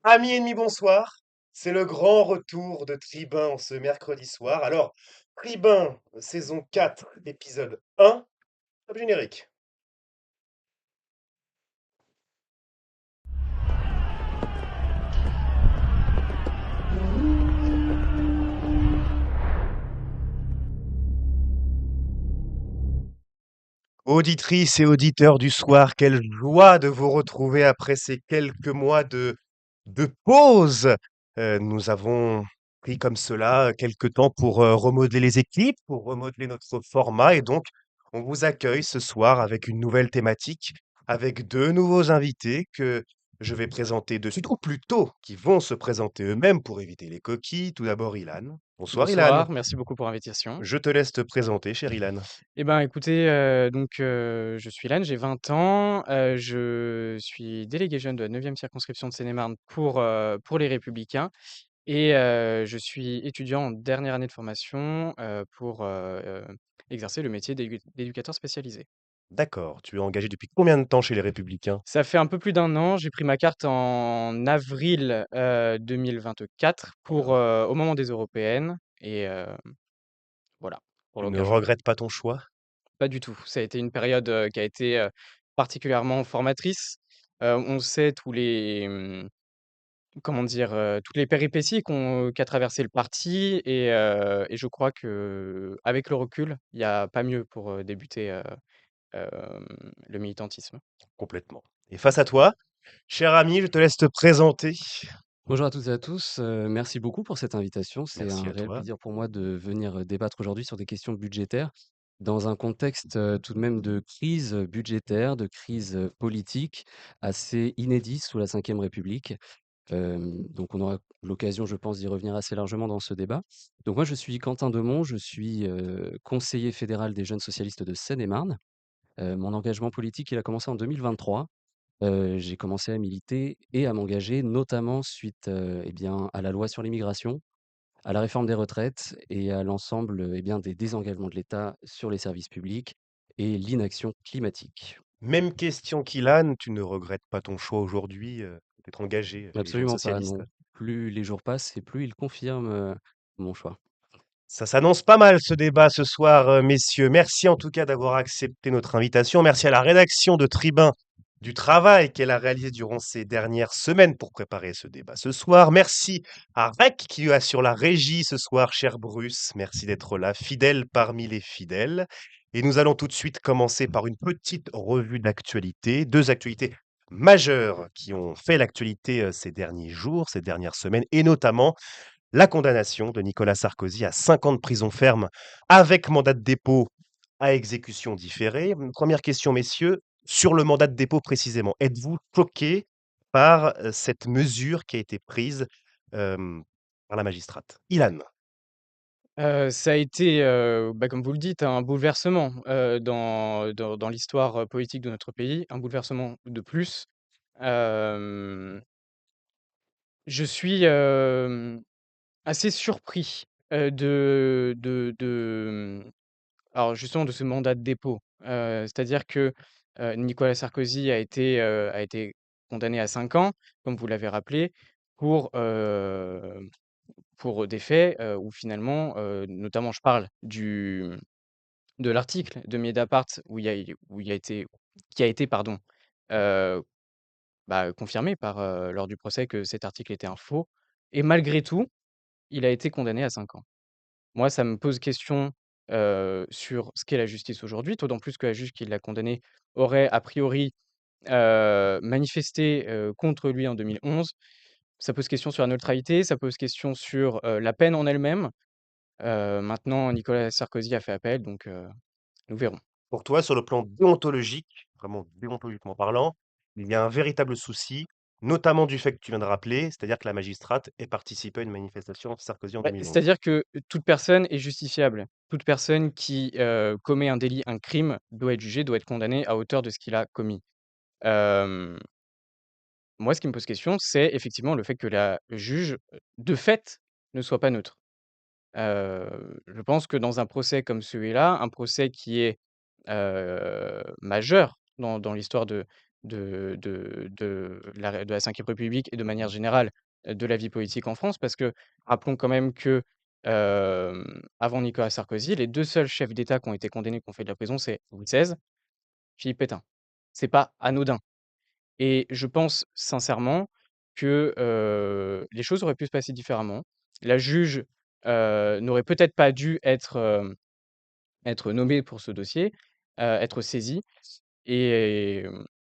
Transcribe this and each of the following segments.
Amis ennemis, bonsoir. C'est le grand retour de Tribun en ce mercredi soir. Alors, Tribun, saison 4, épisode 1, top générique. Auditrices et auditeurs du soir, quelle joie de vous retrouver après ces quelques mois de pause. Nous avons pris comme cela quelques temps pour remodeler les équipes, pour remodeler notre format et donc on vous accueille ce soir avec une nouvelle thématique, avec deux nouveaux invités que je vais présenter de suite, ou plutôt qui vont se présenter eux-mêmes pour éviter les coquilles. Tout d'abord Ilan. Bonsoir Ilan. Bonsoir, merci beaucoup pour l'invitation. Je te laisse te présenter, cher Ilan. Eh ben, écoutez, je suis Lan, j'ai 20 ans, je suis délégué jeune de la 9e circonscription de Seine-et-Marne pour Les Républicains et je suis étudiant en dernière année de formation, pour, exercer le métier d'éducateur spécialisé. D'accord, tu es engagé depuis combien de temps chez les Républicains? Ça fait un peu plus d'un an, j'ai pris ma carte en avril, 2024 au moment des européennes et voilà, pour Tu ne l'occasion. regrettes pas ton choix? Pas du tout. Ça a été une période, qui a été, particulièrement formatrice. On sait comment dire? Toutes les péripéties qu'a traversé le parti et je crois qu'avec le recul, il y a pas mieux pour, débuter, le militantisme. Complètement. Et face à toi, cher ami, je te laisse te présenter. Bonjour à toutes et à tous, merci beaucoup pour cette invitation. C'est Merci un à réel toi. plaisir pour moi de venir, débattre aujourd'hui sur des questions budgétaires, dans un contexte, tout de même de crise, budgétaire, de crise, politique assez inédit sous la Ve République. Donc on aura l'occasion, je pense, d'y revenir assez largement dans ce débat. Donc moi, je suis Quentin Demont, je suis, conseiller fédéral des jeunes socialistes de Seine-et-Marne. Mon engagement politique, il a commencé en 2023. J'ai commencé à militer et à m'engager, notamment suite, eh bien, à la loi sur l'immigration, à la réforme des retraites et à l'ensemble, eh bien, des désengagements de l'État sur les services publics et l'inaction climatique. Même question qu'Ilan, tu ne regrettes pas ton choix aujourd'hui, d'être engagé chez les jeunes Absolument pas, socialistes? non. Plus les jours passent et plus ils confirment, mon choix. Ça s'annonce pas mal ce débat ce soir, messieurs. Merci en tout cas d'avoir accepté notre invitation. Merci à la rédaction de Tribun du travail qu'elle a réalisé durant ces dernières semaines pour préparer ce débat ce soir. Merci à Rec qui assure la régie ce soir, cher Bruce. Merci d'être là, fidèle parmi les fidèles. Et nous allons tout de suite commencer par une petite revue d'actualité. Deux actualités majeures qui ont fait l'actualité ces derniers jours, ces dernières semaines, et notamment la condamnation de Nicolas Sarkozy à 5 ans de prison ferme avec mandat de dépôt à exécution différée. Première question, messieurs, sur le mandat de dépôt précisément. Êtes-vous choqués par cette mesure qui a été prise par la magistrate? Ilan. Ça a été, comme vous le dites, un bouleversement, dans l'histoire, politique de notre pays, un bouleversement de plus. Hem, je suis, assez surpris, alors justement de ce mandat de dépôt. C'est-à-dire que, Nicolas Sarkozy a été condamné à 5 ans, comme vous l'avez rappelé, pour, des faits, où finalement, notamment je parle de l'article de Mediapart où il a été qui a été pardon, heu, confirmé lors du procès que cet article était un faux et malgré tout, il a été condamné à 5 ans. Moi, ça me pose question, sur ce qu'est la justice aujourd'hui, d'autant plus que la juge qui l'a condamné aurait a priori, manifesté, contre lui en 2011. Ça pose question sur la neutralité, ça pose question sur, la peine en elle-même. Maintenant Nicolas Sarkozy a fait appel donc nous verrons. Pour toi, sur le plan déontologique, vraiment déontologiquement parlant, il y a un véritable souci, notamment du fait que tu viens de rappeler, c'est-à-dire que la magistrate ait participé à une manifestation Sarkozy en Bah, 2011. c'est-à-dire que toute personne est justifiable. Toute personne qui, commet un délit, un crime, doit être jugée, doit être condamnée à hauteur de ce qu'il a commis. Hem, Moi, ce qui me pose question, c'est effectivement le fait que la juge, de fait, ne soit pas neutre. Je pense que dans un procès comme celui-là, un procès qui est, majeur, dans l'histoire de la Cinquième République et de manière générale, de la vie politique en France. Parce que rappelons quand même que, avant Nicolas Sarkozy, les 2 seuls chefs d'État qui ont été condamnés, qui ont fait de la prison, c'est Louis XVI, Philippe Pétain. C'est pas anodin et je pense sincèrement que, les choses auraient pu se passer différemment. La juge, n'aurait peut-être pas dû être nommée pour ce dossier, être saisie et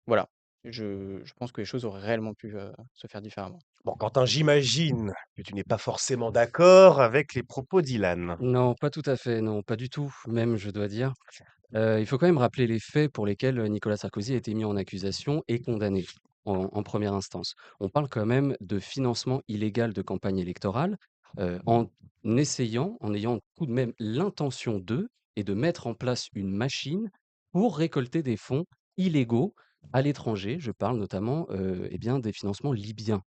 voilà. Je pense que les choses auraient réellement pu, se faire différemment. Bon, Quentin, j'imagine que tu n'es pas forcément d'accord avec les propos d'Ilan. Non, pas tout à fait, non, pas du tout, même je dois dire. Il faut quand même rappeler les faits pour lesquels, Nicolas Sarkozy a été mis en accusation et condamné en 1re instance. On parle quand même de financement illégal de campagne électorale, en ayant tout de même l'intention de mettre en place une machine pour récolter des fonds illégaux à l'étranger. Je parle notamment, eh bien, des financements libyens.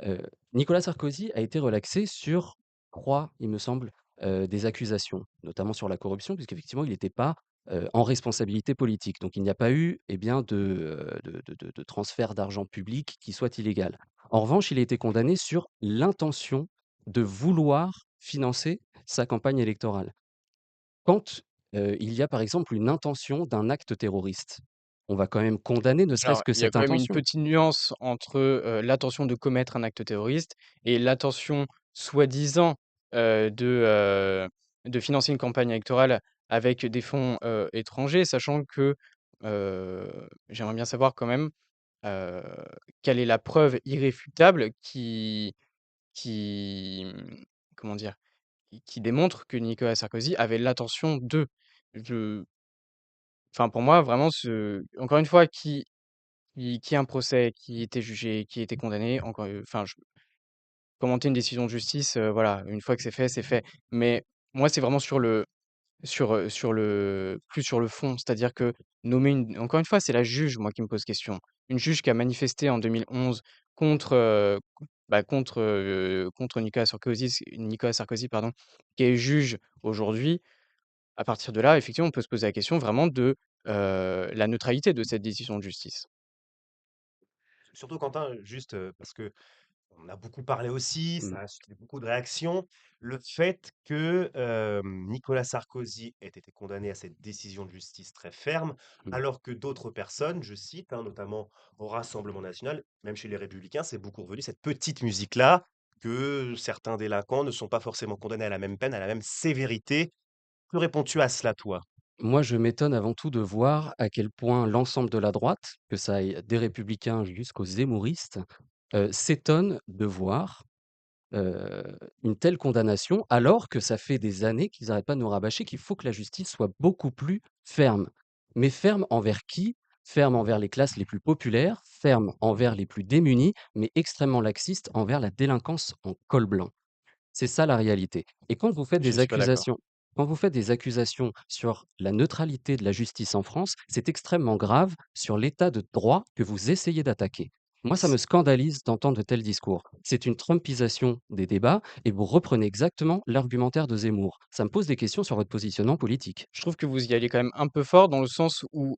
Heu, Nicolas Sarkozy a été relaxé sur 3, il me semble, des accusations, notamment sur la corruption, puisqu'effectivement il n'était pas, en responsabilité politique. Donc il n'y a pas eu, eh bien, de transfert d'argent public qui soit illégal. En revanche, il a été condamné sur l'intention de vouloir financer sa campagne électorale. Quand, il y a par exemple une intention d'un acte terroriste, on va quand même condamner ne serait-ce Alors, que il y a cette quand même une intention. petite nuance entre, l'intention de commettre un acte terroriste et l'intention soi-disant, de financer une campagne électorale avec des fonds, étrangers. Sachant que, j'aimerais bien savoir quand même, heu, quelle est la preuve irréfutable qui comment dire? Qui démontre que Nicolas Sarkozy avait l'intention de. Je Enfin, pour moi, vraiment, encore une fois, qui a un procès, qui était jugé, qui était condamné, encore, enfin, commenter une décision de justice, voilà, une fois que c'est fait, c'est fait. Mais moi, c'est vraiment sur le plus sur le fond. C'est-à-dire que nommer une encore une fois, c'est la juge, moi, qui me pose question. Une juge qui a manifesté en 2011 contre, contre Nicolas Sarkozy, pardon, qui est juge aujourd'hui. À partir de là, effectivement, on peut se poser la question vraiment de, la neutralité de cette décision de justice. Surtout Quentin, juste, parce que on a beaucoup parlé aussi, Mmh, ça a suscité beaucoup de réactions. Le fait que, Nicolas Sarkozy ait été condamné à cette décision de justice très ferme, mmh. alors que d'autres personnes, je cite, hein, notamment au Rassemblement national, même chez les Républicains, c'est beaucoup revenu cette petite musique-là, que certains délinquants ne sont pas forcément condamnés à la même peine, à la même sévérité. Que réponds-tu à cela, toi? Moi, je m'étonne avant tout de voir à quel point l'ensemble de la droite, que ça aille des républicains jusqu'aux zémouristes, s'étonne de voir, heu, une telle condamnation, alors que ça fait des années qu'ils n'arrêtent pas de nous rabâcher qu'il faut que la justice soit beaucoup plus ferme. Mais ferme envers qui? Ferme envers les classes les plus populaires, ferme envers les plus démunis, mais extrêmement laxiste envers la délinquance en col blanc. C'est ça la réalité. Et Je ne suis pas d'accord. quand vous faites des accusations sur la neutralité de la justice en France, c'est extrêmement grave sur l'état de droit que vous essayez d'attaquer. Moi, ça me scandalise d'entendre de tels discours. C'est une trumpisation des débats et vous reprenez exactement l'argumentaire de Zemmour. Ça me pose des questions sur votre positionnement politique. Je trouve que vous y allez quand même un peu fort dans le sens où,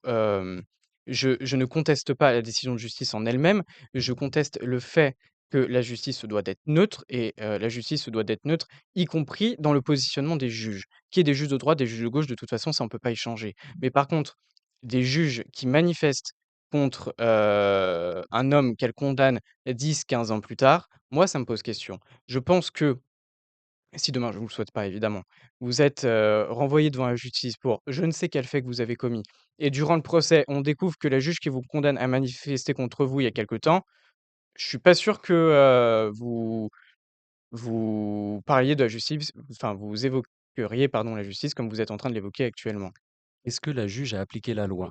je ne conteste pas la décision de justice en elle-même, je conteste le fait que la justice se doit d'être neutre et la justice se doit d'être neutre, y compris dans le positionnement des juges. Qu'il y ait des juges de droite, des juges de gauche, de toute façon, ça on peut pas y changer. Mais par contre, des juges qui manifestent contre, un homme qu'elle condamne 10, 15 ans plus tard, moi ça me pose question. Je pense que si demain, je ne vous le souhaite pas évidemment, vous êtes, renvoyé devant la justice pour je ne sais quel fait que vous avez commis et durant le procès, on découvre que la juge qui vous condamne a manifesté contre vous il y a quelque temps, je suis pas sûr que, vous parliez de la justice, enfin vous évoqueriez, pardon, la justice comme vous êtes en train de l'évoquer actuellement. Est-ce que la juge a appliqué la loi?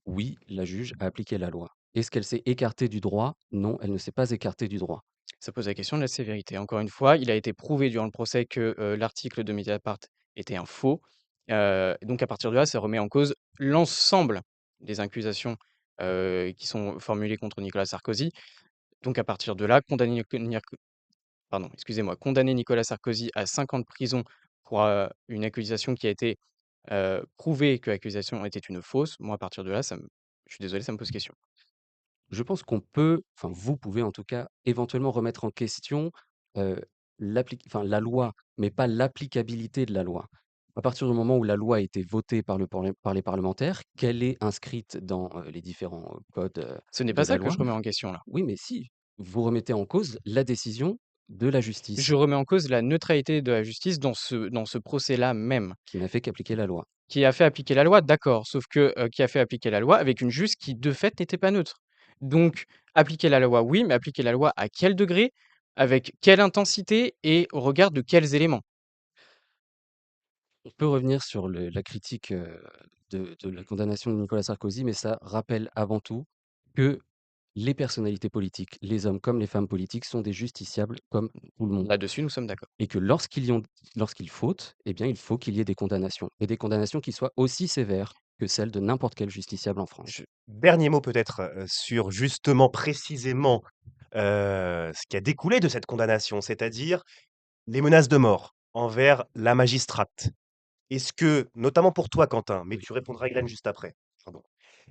Oui, la juge a appliqué la loi. Est-ce qu'elle s'est écartée du droit? Non, elle ne s'est pas écartée du droit. Ça pose la question de la sévérité. Encore une fois, il a été prouvé durant le procès que, l'article de Mediapart était un faux, et donc à partir de là, ça remet en cause l'ensemble des accusations, qui sont formulées contre Nicolas Sarkozy. Donc à partir de là, condamner Nicolas Sarkozy à 5 ans de prison pour, une accusation qui a été, prouvée que l'accusation était une fausse. Moi, à partir de là, Je suis désolé, ça me pose question. Je pense qu'on peut, enfin vous pouvez en tout cas, éventuellement remettre en question, heu, la loi, mais pas l'applicabilité de la loi. À partir du moment où la loi a été votée par les parlementaires, qu'elle est inscrite dans, les différents, codes, Ce n'est de pas la ça que loi, je remets en question là. oui, mais si, vous remettez en cause la décision de la Je justice, remets en cause la neutralité de la justice dans ce procès-là même. qui n'a fait qu'appliquer la loi. Qui a fait appliquer la loi, d'accord, sauf que, qui a fait appliquer la loi avec une juge qui, de fait, n'était pas neutre. Donc appliquer la loi, oui, mais appliquer la loi à quel degré? Avec quelle intensité et au regard de quels éléments? On peut revenir sur la critique, de la condamnation de Nicolas Sarkozy, mais ça rappelle avant tout que les personnalités politiques, les hommes comme les femmes politiques, sont des justiciables comme tout le monde Là-dessus, nous sommes d'accord. et que lorsqu'ils fautent, eh bien, il faut qu'il y ait des condamnations et des condamnations qui soient aussi sévères que celles de n'importe quel justiciable en France. Dernier mot peut-être, sur justement précisément, ce qui a découlé de cette condamnation, c'est-à-dire les menaces de mort envers la magistrate. Est-ce que, notamment pour toi Quentin, mais Oui. tu répondras à Hélène juste après, pardon.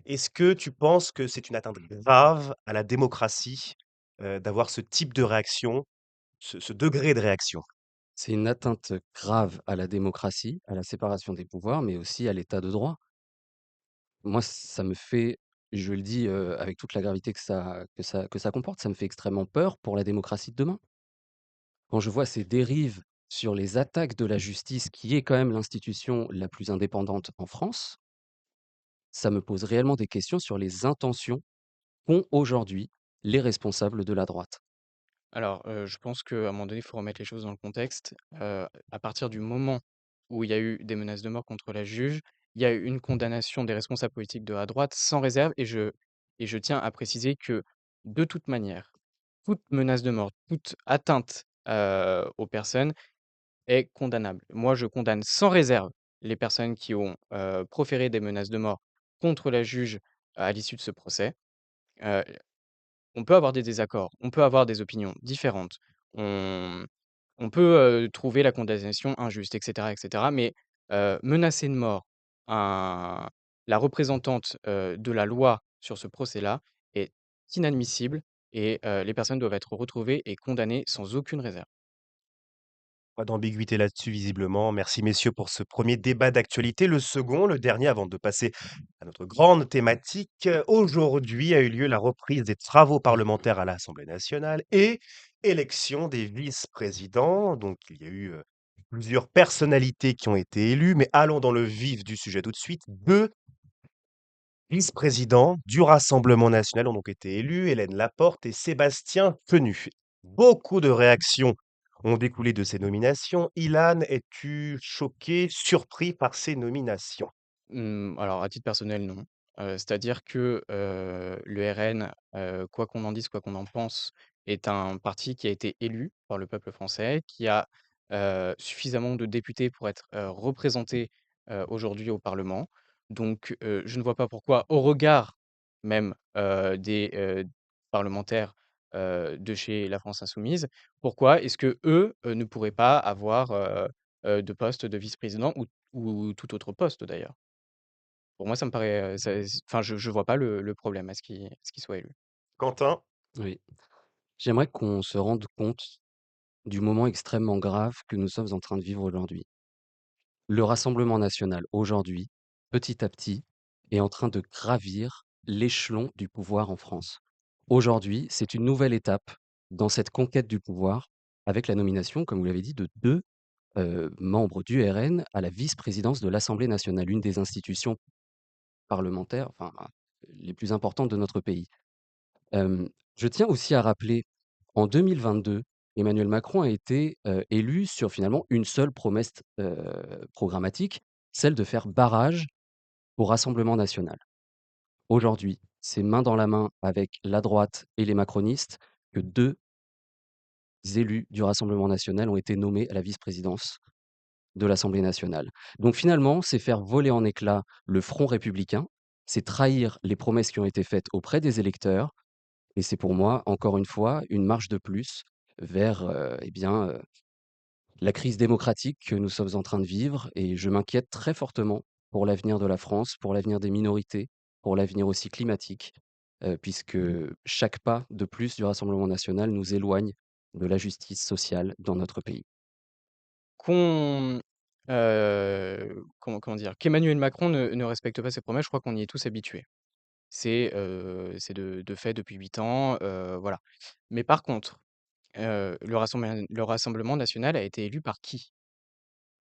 Est-ce que tu penses que c'est une atteinte grave à la démocratie, d'avoir ce type de réaction, ce degré de réaction? C'est une atteinte grave à la démocratie, à la séparation des pouvoirs, mais aussi à l'état de droit. Moi, ça me fait, je le dis, avec toute la gravité que ça comporte, ça me fait extrêmement peur pour la démocratie de demain. Quand je vois ces dérives sur les attaques de la justice, qui est quand même l'institution la plus indépendante en France, ça me pose réellement des questions sur les intentions qu'ont aujourd'hui les responsables de la droite. Alors, je pense qu'à un moment donné, il faut remettre les choses dans le contexte. À partir du moment où il y a eu des menaces de mort contre la juge, il y a eu une condamnation des responsables politiques de la droite sans réserve et je tiens à préciser que, de toute manière, toute menace de mort, toute atteinte, aux personnes est condamnable. Moi, je condamne sans réserve les personnes qui ont, proféré des menaces de mort contre la juge à l'issue de ce procès. Heu, on peut avoir des désaccords, on peut avoir des opinions différentes, on on peut, trouver la condamnation injuste et cetera, mais, menacer de mort un la représentante, de la loi sur ce procès-là est inadmissible et les personnes doivent être retrouvées et condamnées sans aucune réserve. Pas d'ambiguïté là-dessus visiblement. Merci messieurs pour ce premier débat d'actualité. Le second, le dernier avant de passer à notre grande thématique. Aujourd'hui a eu lieu la reprise des travaux parlementaires à l'Assemblée nationale et élection des vice-présidents. Donc il y a eu, plusieurs personnalités qui ont été élues, mais allons dans le vif du sujet tout de suite. 2 vice-présidents du Rassemblement national ont donc été élus, Hélène Laporte et Sébastien Quenu. Beaucoup de réactions ont découlé de ces nominations. Ilan, es-tu choqué, surpris par ces nominations? Alors à titre personnel, non. C'est-à-dire que, le RN, quoi qu'on en dise, quoi qu'on en pense, est un parti qui a été élu par le peuple français, qui a, suffisamment de députés pour être, représenté, aujourd'hui au parlement. Donc, je ne vois pas pourquoi, au regard même, des, parlementaires, de chez La France insoumise, pourquoi est-ce qu'eux, ne pourraient pas avoir, de poste de vice-président ou tout autre poste d'ailleurs? Pour moi, ça me paraît, enfin, je vois pas le problème à ce qu'il soit élu. Quentin? Oui. J'aimerais qu'on se rende compte du moment extrêmement grave que nous sommes en train de vivre aujourd'hui. Le Rassemblement national, aujourd'hui, petit à petit, est en train de gravir l'échelon du pouvoir en France. Aujourd'hui, c'est une nouvelle étape dans cette conquête du pouvoir, avec la nomination, comme vous l'avez dit, de 2 membres du RN à la vice-présidence de l'Assemblée nationale, une des institutions parlementaires, enfin, les plus importantes de notre pays. Je tiens aussi à rappeler, en 2022, Emmanuel Macron a été, élu sur finalement une seule promesse, programmatique, celle de faire barrage au Rassemblement national. Aujourd'hui, c'est main dans la main avec la droite et les macronistes que 2 élus du Rassemblement national ont été nommés à la vice-présidence de l'Assemblée nationale. Donc finalement, c'est faire voler en éclats le front républicain, c'est trahir les promesses qui ont été faites auprès des électeurs et c'est pour moi, encore une fois, une marche de plus vers, la crise démocratique que nous sommes en train de vivre et je m'inquiète très fortement pour l'avenir de la France, pour l'avenir des minorités pour l'avenir aussi climatique, puisque chaque pas de plus du Rassemblement national nous éloigne de la justice sociale dans notre pays. Qu'on, comment dire? Qu'Emmanuel Macron ne respecte pas ses promesses, je crois qu'on y est tous habitués. C'est de fait depuis 8 ans, voilà. Mais par contre, le Rassemblement national a été élu par qui?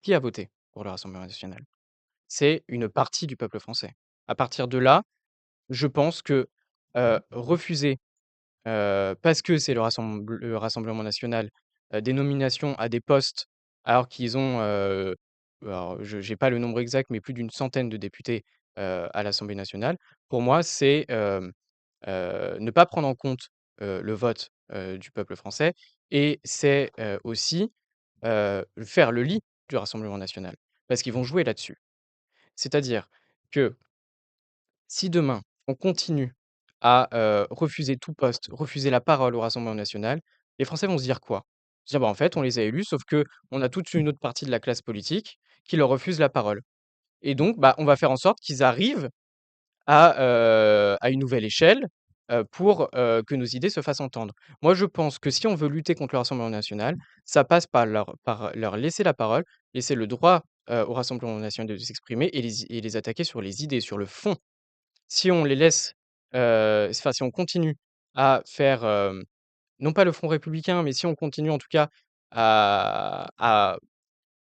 Qui a voté pour le Rassemblement national? C'est une partie du peuple français. À partir de là, je pense que, refuser, parce que c'est le Rassemblement national, des nominations à des postes alors qu'ils ont, alors je j'ai pas le nombre exact, mais plus d'une centaine de députés, à l'Assemblée nationale. Pour moi, c'est, ne pas prendre en compte, le vote, du peuple français et c'est, aussi, faire le lit du Rassemblement national. Parce qu'ils vont jouer là-dessus. C'est-à-dire que si demain, on continue à, refuser tout poste, refuser la parole au Rassemblement national, les Français vont se dire quoi? Se dire: «Bah, en fait, on les a élus, sauf que on a toute une autre partie de la classe politique qui leur refuse la parole et donc, bah, on va faire en sorte qu'ils arrivent à une nouvelle échelle, pour, que nos idées se fassent entendre. Moi, je pense que si on veut lutter contre le Rassemblement national, ça passe par leur laisser la parole, laisser le droit, au Rassemblement national de s'exprimer et les attaquer sur les idées, sur le fond. Si on les laisse, enfin, si on continue à faire, non pas le front républicain, mais si on continue en tout cas à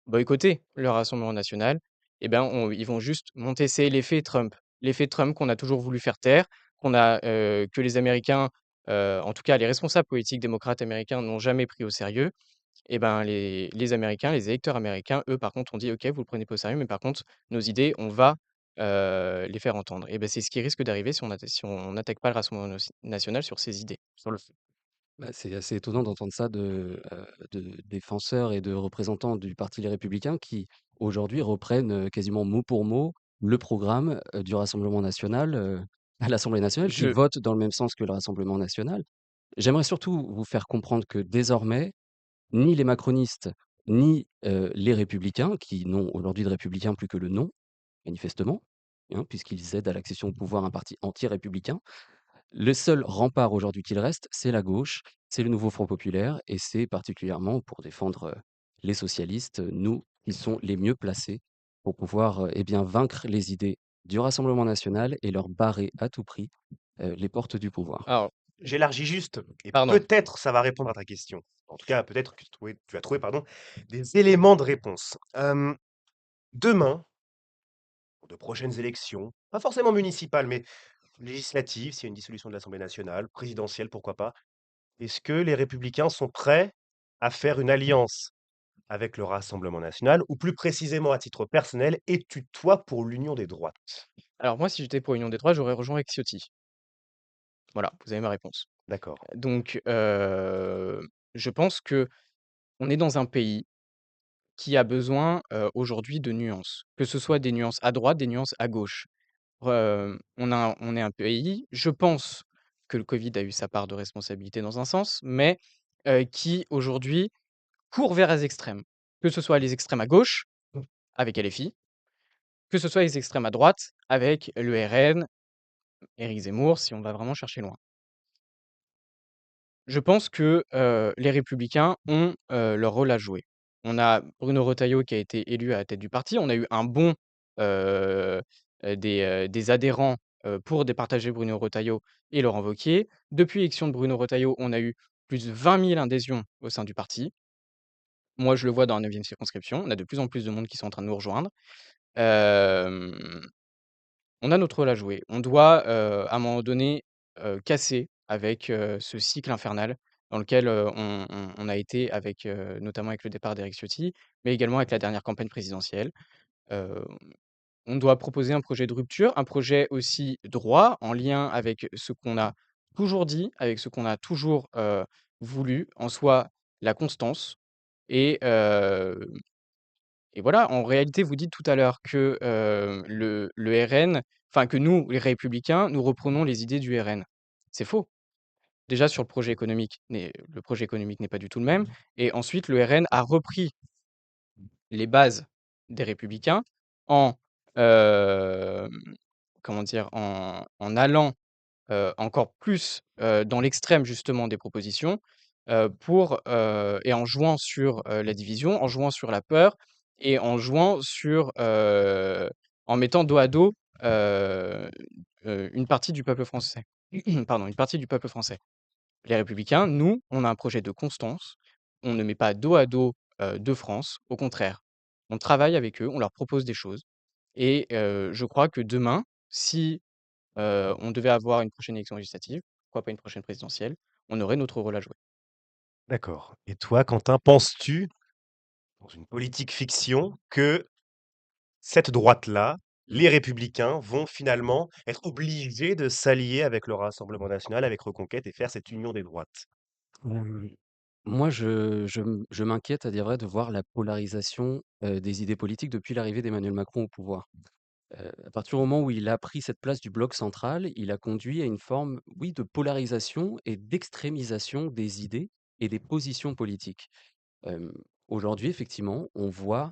boycotter le Rassemblement national, eh ben, ils vont juste monter. C'est l'effet Trump. L'effet Trump qu'on a toujours voulu faire taire, que les Américains, en tout cas les responsables politiques démocrates américains n'ont jamais pris au sérieux. Et ben, les Américains, les électeurs américains, eux, par contre, ont dit: «OK, vous le prenez pas au sérieux, mais par contre, nos idées, on va, les faire entendre». Et ben, c'est ce qui risque d'arriver si on n'attaque pas le Rassemblement national sur ses idées, sur le fond. Bah, c'est assez étonnant d'entendre ça de défenseurs et de représentants du parti Les Républicains qui, aujourd'hui, reprennent, quasiment mot pour mot le programme, du Rassemblement national, à l'Assemblée nationale, qui Je votent dans le même sens que le Rassemblement national. J'aimerais surtout vous faire comprendre que désormais, ni les macronistes, ni, les républicains, qui n'ont aujourd'hui de républicains plus que le nom, manifestement, hein, puisqu'ils aident à l'accession au pouvoir un parti anti-républicain. Le seul rempart aujourd'hui qu'il reste, c'est la gauche, c'est le nouveau Front populaire et c'est particulièrement pour défendre, les socialistes, nous qui sont les mieux placés pour pouvoir, eh bien, vaincre les idées du Rassemblement national et leur barrer à tout prix, les portes du pouvoir. alors, J'élargis juste et pardon. peut-être ça va répondre à ta question. En tout cas, peut-être que tu as trouvé, pardon, des éléments de réponse. Demain, pour de prochaines élections, pas forcément municipales, mais législatives, s'il y a une dissolution de l'Assemblée nationale, présidentielle, pourquoi pas, est-ce que les Républicains sont prêts à faire une alliance avec le Rassemblement national ou plus précisément à titre personnel, es-tu toi pour l'union des droites? Alors moi, si j'étais pour Union des droits, j'aurais rejoint Ciotti. Voilà, vous avez ma réponse. D'accord. Donc, je pense que on est dans un pays qui a besoin, aujourd'hui de nuances, que ce soit des nuances à droite, des nuances à gauche. On est un pays, je pense que le Covid a eu sa part de responsabilité dans un sens, mais qui aujourd'hui court vers les extrêmes. Que ce soit les extrêmes à gauche, avec LFI, que ce soit les extrêmes à droite, avec le RN, Éric Zemmour, si on va vraiment chercher loin. Je pense que, les Républicains ont, leur rôle à jouer. On a Bruno Retailleau qui a été élu à la tête du parti. On a eu un bon, heu des adhérents, pour départager Bruno Retailleau et Laurent Wauquiez. Depuis l'élection de Bruno Retailleau, on a eu plus de 20 000 adhésions au sein du parti. Moi, je le vois dans la 9e circonscription. On a de plus en plus de monde qui sont en train de nous rejoindre. Hem On a notre rôle à jouer. On doit, à un moment donné, casser avec, ce cycle infernal dans lequel, on a été avec, notamment avec le départ d'Éric Ciotti, mais également avec la dernière campagne présidentielle. Heu, on doit proposer un projet de rupture, un projet aussi droit, en lien avec ce qu'on a toujours dit, avec ce qu'on a toujours, voulu, en soi la constance et voilà, en réalité, vous dites tout à l'heure que, le RN, enfin que nous, les Républicains, nous reprenons les idées du RN. C'est faux. Déjà sur le projet économique n'est pas du tout le même et ensuite le RN a repris les bases des Républicains en, hem, comment dire? En allant, encore plus, dans l'extrême justement des propositions, et en jouant sur, la division, en jouant sur la peur et en jouant sur, en mettant dos à dos, heu une partie du peuple français. Pardon, une partie du peuple français. Les Républicains, nous, on a un projet de constance. On ne met pas dos à dos, 2 France. Au contraire, on travaille avec eux, on leur propose des choses et je crois que demain, si, on devait avoir une prochaine élection législative, pourquoi pas une prochaine présidentielle, on aurait notre rôle à jouer. D'accord. Et toi, Quentin, penses-tu, dans une politique fiction, que cette droite-là, les Républicains, vont finalement être obligés de s'allier avec le Rassemblement national, avec Reconquête et faire cette union des droites? Hem, moi, je m'inquiète, à dire vrai, de voir la polarisation, des idées politiques depuis l'arrivée d'Emmanuel Macron au pouvoir. À partir du moment où il a pris cette place du bloc central, il a conduit à une forme, oui, de polarisation et d'extrémisation des idées et des positions politiques. Hem, aujourd'hui, effectivement, on voit,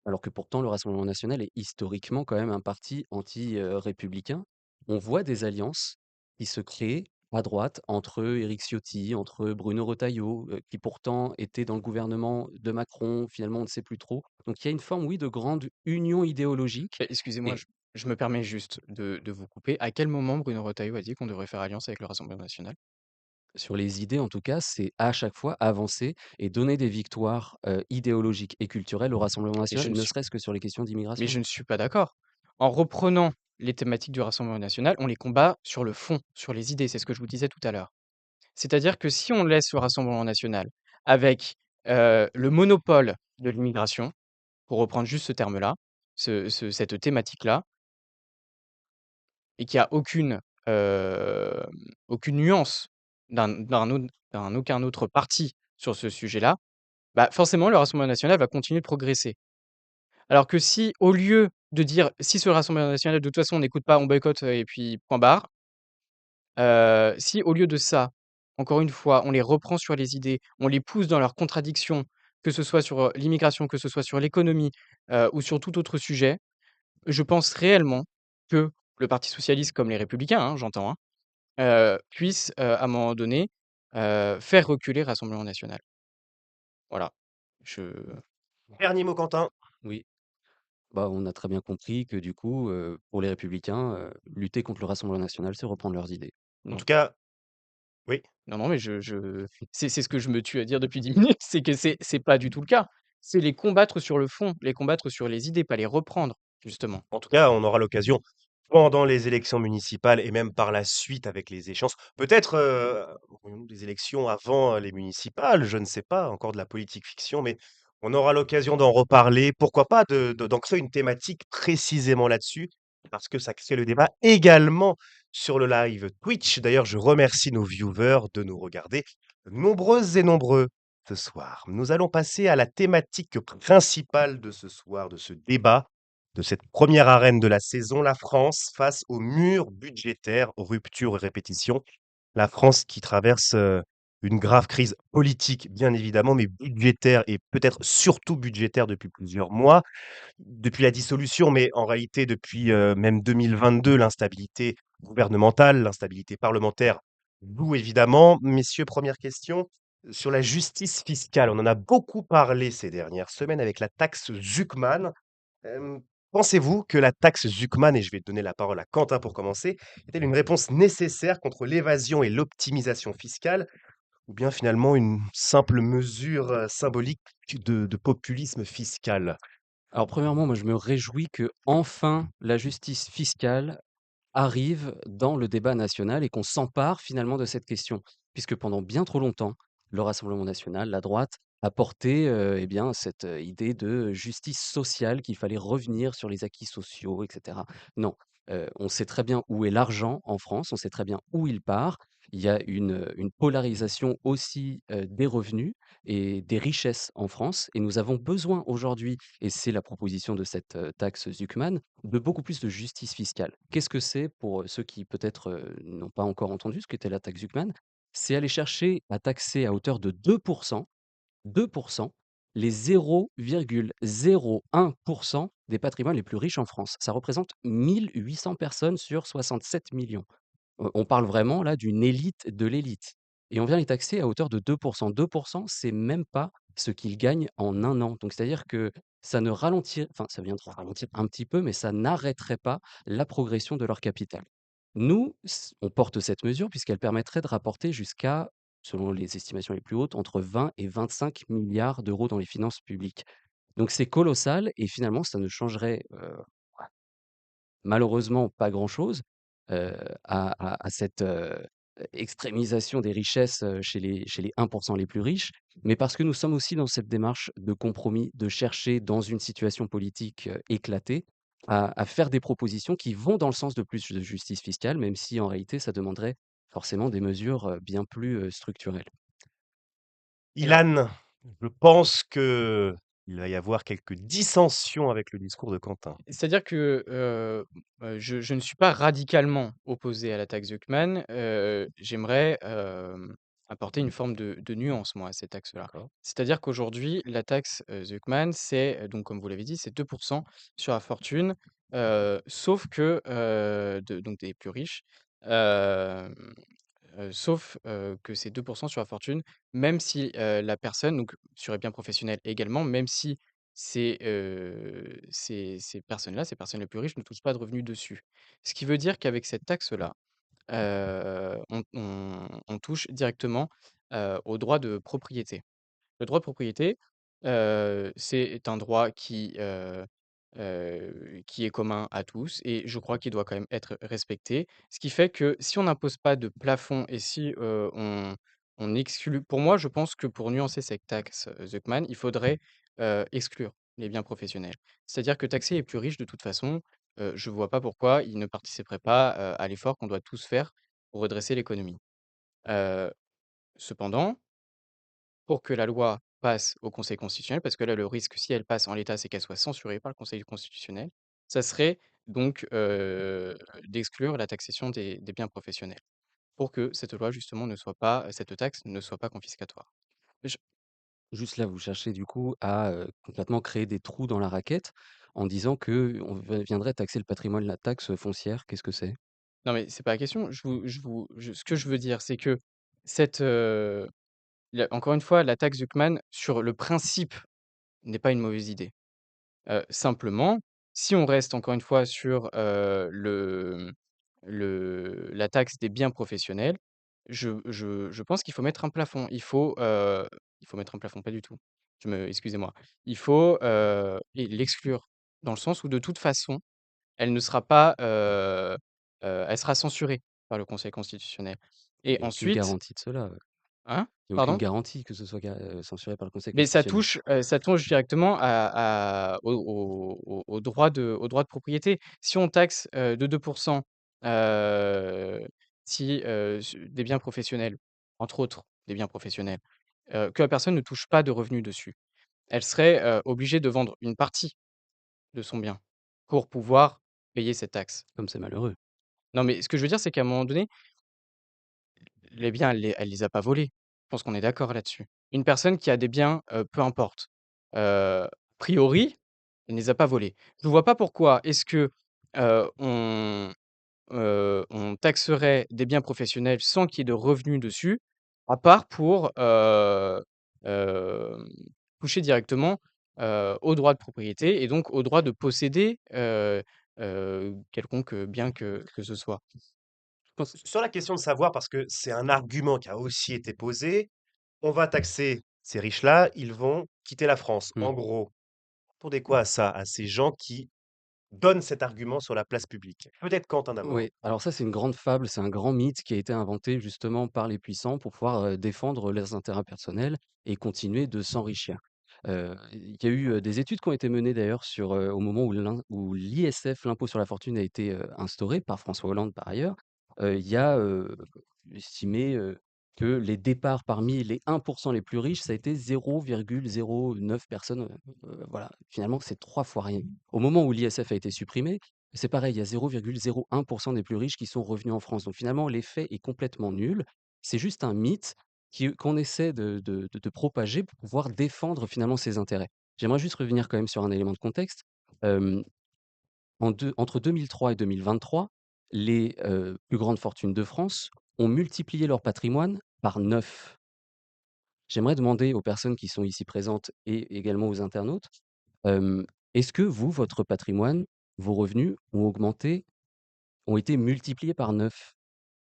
alors que pourtant le Rassemblement national est historiquement quand même un parti anti, républicain, on voit des alliances qui se créent à droite entre Éric Ciotti, entre Bruno Retailleau, qui pourtant était dans le gouvernement de Macron, finalement on ne sait plus trop. Donc il y a une forme, oui, de grande union idéologique Excusez-moi, et je me permets juste de vous couper. À quel moment Bruno Retailleau a dit qu'on devrait faire alliance avec le Rassemblement national? sur les idées en tout cas, c'est à chaque fois avancer et donner des victoires, idéologiques et culturelles au Rassemblement Mais national, je ne ne suis serait-ce que sur les questions mais d'immigration. je ne suis pas d'accord. En reprenant les thématiques du Rassemblement national, on les combat sur le fond, sur les idées, c'est ce que je vous disais tout à l'heure. C'est-à-dire que si on laisse le Rassemblement national avec, le monopole de l'immigration, pour reprendre juste ce terme-là, cette thématique-là, et qu'il y a aucune nuance d'un aucun autre parti sur ce sujet-là, bah, forcément le Rassemblement national va continuer de progresser. Alors que si, au lieu de dire: «Si ce Rassemblement national, de toute façon, on n'écoute pas, on boycotte, et puis point barre», si au lieu de ça, encore une fois, on les reprend sur les idées, on les pousse dans leurs contradictions, que ce soit sur, l'immigration, que ce soit sur l'économie, ou sur tout autre sujet, je pense réellement que le Parti socialiste, comme les Républicains, hein, j'entends, hein, puisse, à un moment donné, faire reculer le Rassemblement national. Voilà. Je Dernier mot, Quentin. Oui. Bah, on a très bien compris que du coup, pour les Républicains, lutter contre le Rassemblement national, c'est reprendre leurs idées. En non. tout cas, oui. Non, non, mais c'est ce que je me tue à dire depuis 10 minutes, c'est que c'est pas du tout le cas. C'est les combattre sur le fond, les combattre sur les idées, pas les reprendre, justement. En tout cas, on aura l'occasion pendant les élections municipales et même par la suite avec les échéances. Peut-être, aurions-nous des élections avant, les municipales, je ne sais pas, encore de la politique fiction, mais on aura l'occasion d'en reparler. Pourquoi pas d'en créer une thématique précisément là-dessus, parce que ça crée le débat également sur le live Twitch. D'ailleurs, je remercie nos viewers de nous regarder nombreuses et nombreux ce soir. Nous allons passer à la thématique principale de ce soir, de ce débat, de cette première arène de la saison, la France face au mur budgétaire, rupture et répétition. La France qui traverse, une grave crise politique, bien évidemment, mais budgétaire et peut-être surtout budgétaire depuis plusieurs mois. Depuis la dissolution, mais en réalité depuis, même 2022, l'instabilité gouvernementale, l'instabilité parlementaire joue évidemment. Messieurs, première question, sur la justice fiscale. On en a beaucoup parlé ces dernières semaines avec la taxe Zuckman. Hem, Pensez-vous que la taxe Zuckman, et je vais donner la parole à Quentin pour commencer, est-elle une réponse nécessaire contre l'évasion et l'optimisation fiscale ou bien finalement une simple mesure, symbolique de populisme fiscal? Alors premièrement, moi je me réjouis que enfin la justice fiscale arrive dans le débat national et qu'on s'empare finalement de cette question. Puisque pendant bien trop longtemps, le Rassemblement national, la droite, a porté eh bien, cette idée de justice sociale, qu'il fallait revenir sur les acquis sociaux, etc. Non, on sait très bien où est l'argent en France, on sait très bien où il part. Il y a une polarisation aussi des revenus et des richesses en France. Et nous avons besoin aujourd'hui, et c'est la proposition de cette taxe Zuckman, de beaucoup plus de justice fiscale. Qu'est-ce que c'est pour, ceux qui peut-être, n'ont pas encore entendu ce qu'était la taxe Zuckman? C'est aller chercher à taxer à hauteur de 2 2 les 0,01% des patrimoines les plus riches en France. Ça représente 1 800 personnes sur 67 millions. On parle vraiment là d'une élite de l'élite et on vient les taxer à hauteur de 2%. 2%, c'est même pas ce qu'ils gagnent en un an. Donc c'est-à-dire que ça ne ralentit enfin, ça viendra ralentir un petit peu, mais ça n'arrêterait pas la progression de leur capital. Nous, on porte cette mesure puisqu'elle permettrait de rapporter jusqu'à, selon les estimations les plus hautes, entre 20 et 25 milliards d'euros dans les finances publiques. Donc c'est colossal et finalement ça ne changerait, malheureusement pas grand-chose, à cette, extrémisation des richesses, chez les 1% les plus riches. Mais parce que nous sommes aussi dans cette démarche de compromis, de chercher dans une situation politique, éclatée, à faire des propositions qui vont dans le sens de plus de justice fiscale, même si en réalité ça demanderait forcément des mesures, bien plus, structurelles. Alors Ilan, je pense que il va y avoir quelques dissensions avec le discours de Quentin. c'est-à-dire que, je ne suis pas radicalement opposé à la taxe Zuckman, j'aimerais, apporter une forme de nuance moi à cette taxe-là. D'accord. C'est-à-dire qu'aujourd'hui, la taxe, Zuckman, c'est, donc comme vous l'avez dit, c'est 2 sur la fortune, sauf que, donc des plus riches, hem, sauf, que c'est 2 sur la fortune, même si, la personne donc sur les biens professionnels également, même si ces personnes-là, ces personnes les plus riches ne touchent pas de revenus dessus. Ce qui veut dire qu'avec cette taxe-là, on touche directement, au droit de propriété. Le droit de propriété, c'est un droit qui est commun à tous et je crois qu'il doit quand même être respecté. Ce qui fait que si on n'impose pas de plafond et si, on exclut pour moi, je pense que pour nuancer cette taxe, Zuckman, il faudrait, exclure les biens professionnels. C'est-à-dire que taxer les plus riches de toute façon, je ne vois pas pourquoi ils ne participeraient pas, à l'effort qu'on doit tous faire pour redresser l'économie. Heu, cependant pour que la loi passe au Conseil constitutionnel, parce que là, le risque, si elle passe en l'état, c'est qu'elle soit censurée par le Conseil constitutionnel, ça serait donc, d'exclure la taxation des biens professionnels, pour que cette loi justement ne soit pas cette taxe ne soit pas confiscatoire. Je Juste là, vous cherchez du coup à, complètement créer des trous dans la raquette en disant qu'on viendrait taxer le patrimoine. La taxe foncière, qu'est-ce que c'est? non, mais c'est pas la question, ce que je veux dire, c'est que cette, encore une fois, la taxe Zuckman, sur le principe, n'est pas une mauvaise idée. Simplement, si on reste encore une fois sur, la taxe des biens professionnels, je pense qu'il faut mettre un plafond. Il faut mettre un plafond, pas du tout. Excusez-moi. Il faut, l'exclure, dans le sens où de toute façon, elle ne sera pas, elle sera censurée par le Conseil constitutionnel et Il y a aucune ensuite garantie de cela, hein? il y a aucune Pardon? garantie que ce soit censuré par le Conseil Mais constitutionnel. ça touche directement au droit de propriété. Si on taxe, de 2 si, su des biens professionnels, entre autres, des biens professionnels, que la personne ne touche pas de revenus dessus, elle serait, obligée de vendre une partie de son bien pour pouvoir payer cette taxe. Comme c'est malheureux. Non, mais ce que je veux dire, c'est qu'à un moment donné, les biens, elle les a pas volés. Je pense qu'on est d'accord là-dessus. Une personne qui a des biens, peu importe, a priori, elle ne les a pas volés. Je ne vois pas pourquoi est-ce que, on taxerait des biens professionnels sans qu'il y ait de revenus dessus, à part pour, hem, toucher directement, au droit de propriété et donc au droit de posséder, quelconque, bien que ce soit. Je pense Sur la question de savoir, parce que c'est un argument qui a aussi été posé, on va taxer ces riches-là, ils vont quitter la France. mmh. En gros, répondez quoi à ça, à ces gens qui donnent cet argument sur la place publique? Peut-être Quentin d'abord. Oui, alors ça, c'est une grande fable, c'est un grand mythe qui a été inventé justement par les puissants pour pouvoir, défendre leurs intérêts personnels et continuer de s'enrichir. Il y a eu, des études qui ont été menées d'ailleurs sur, au moment où l'ISF, l'impôt sur la fortune, a été, instauré par François Hollande par ailleurs. Il y a, estimé, que les départs parmi les 1% les plus riches, ça a été 0,09 personnes, voilà. Finalement, c'est 3 fois rien. Au moment où l'ISF a été supprimé, c'est pareil, il y a 0,01% des plus riches qui sont revenus en France. Donc finalement, l'effet est complètement nul. C'est juste un mythe qu'on essaie de propager pour pouvoir défendre finalement ses intérêts. J'aimerais juste revenir quand même sur un élément de contexte. Hem, entre 2003 et 2023, les, plus grandes fortunes de France ont multiplié leur patrimoine par 9. J'aimerais demander aux personnes qui sont ici présentes et également aux internautes, est-ce que vous, votre patrimoine, vos revenus ont augmenté, ont été multipliés par 9?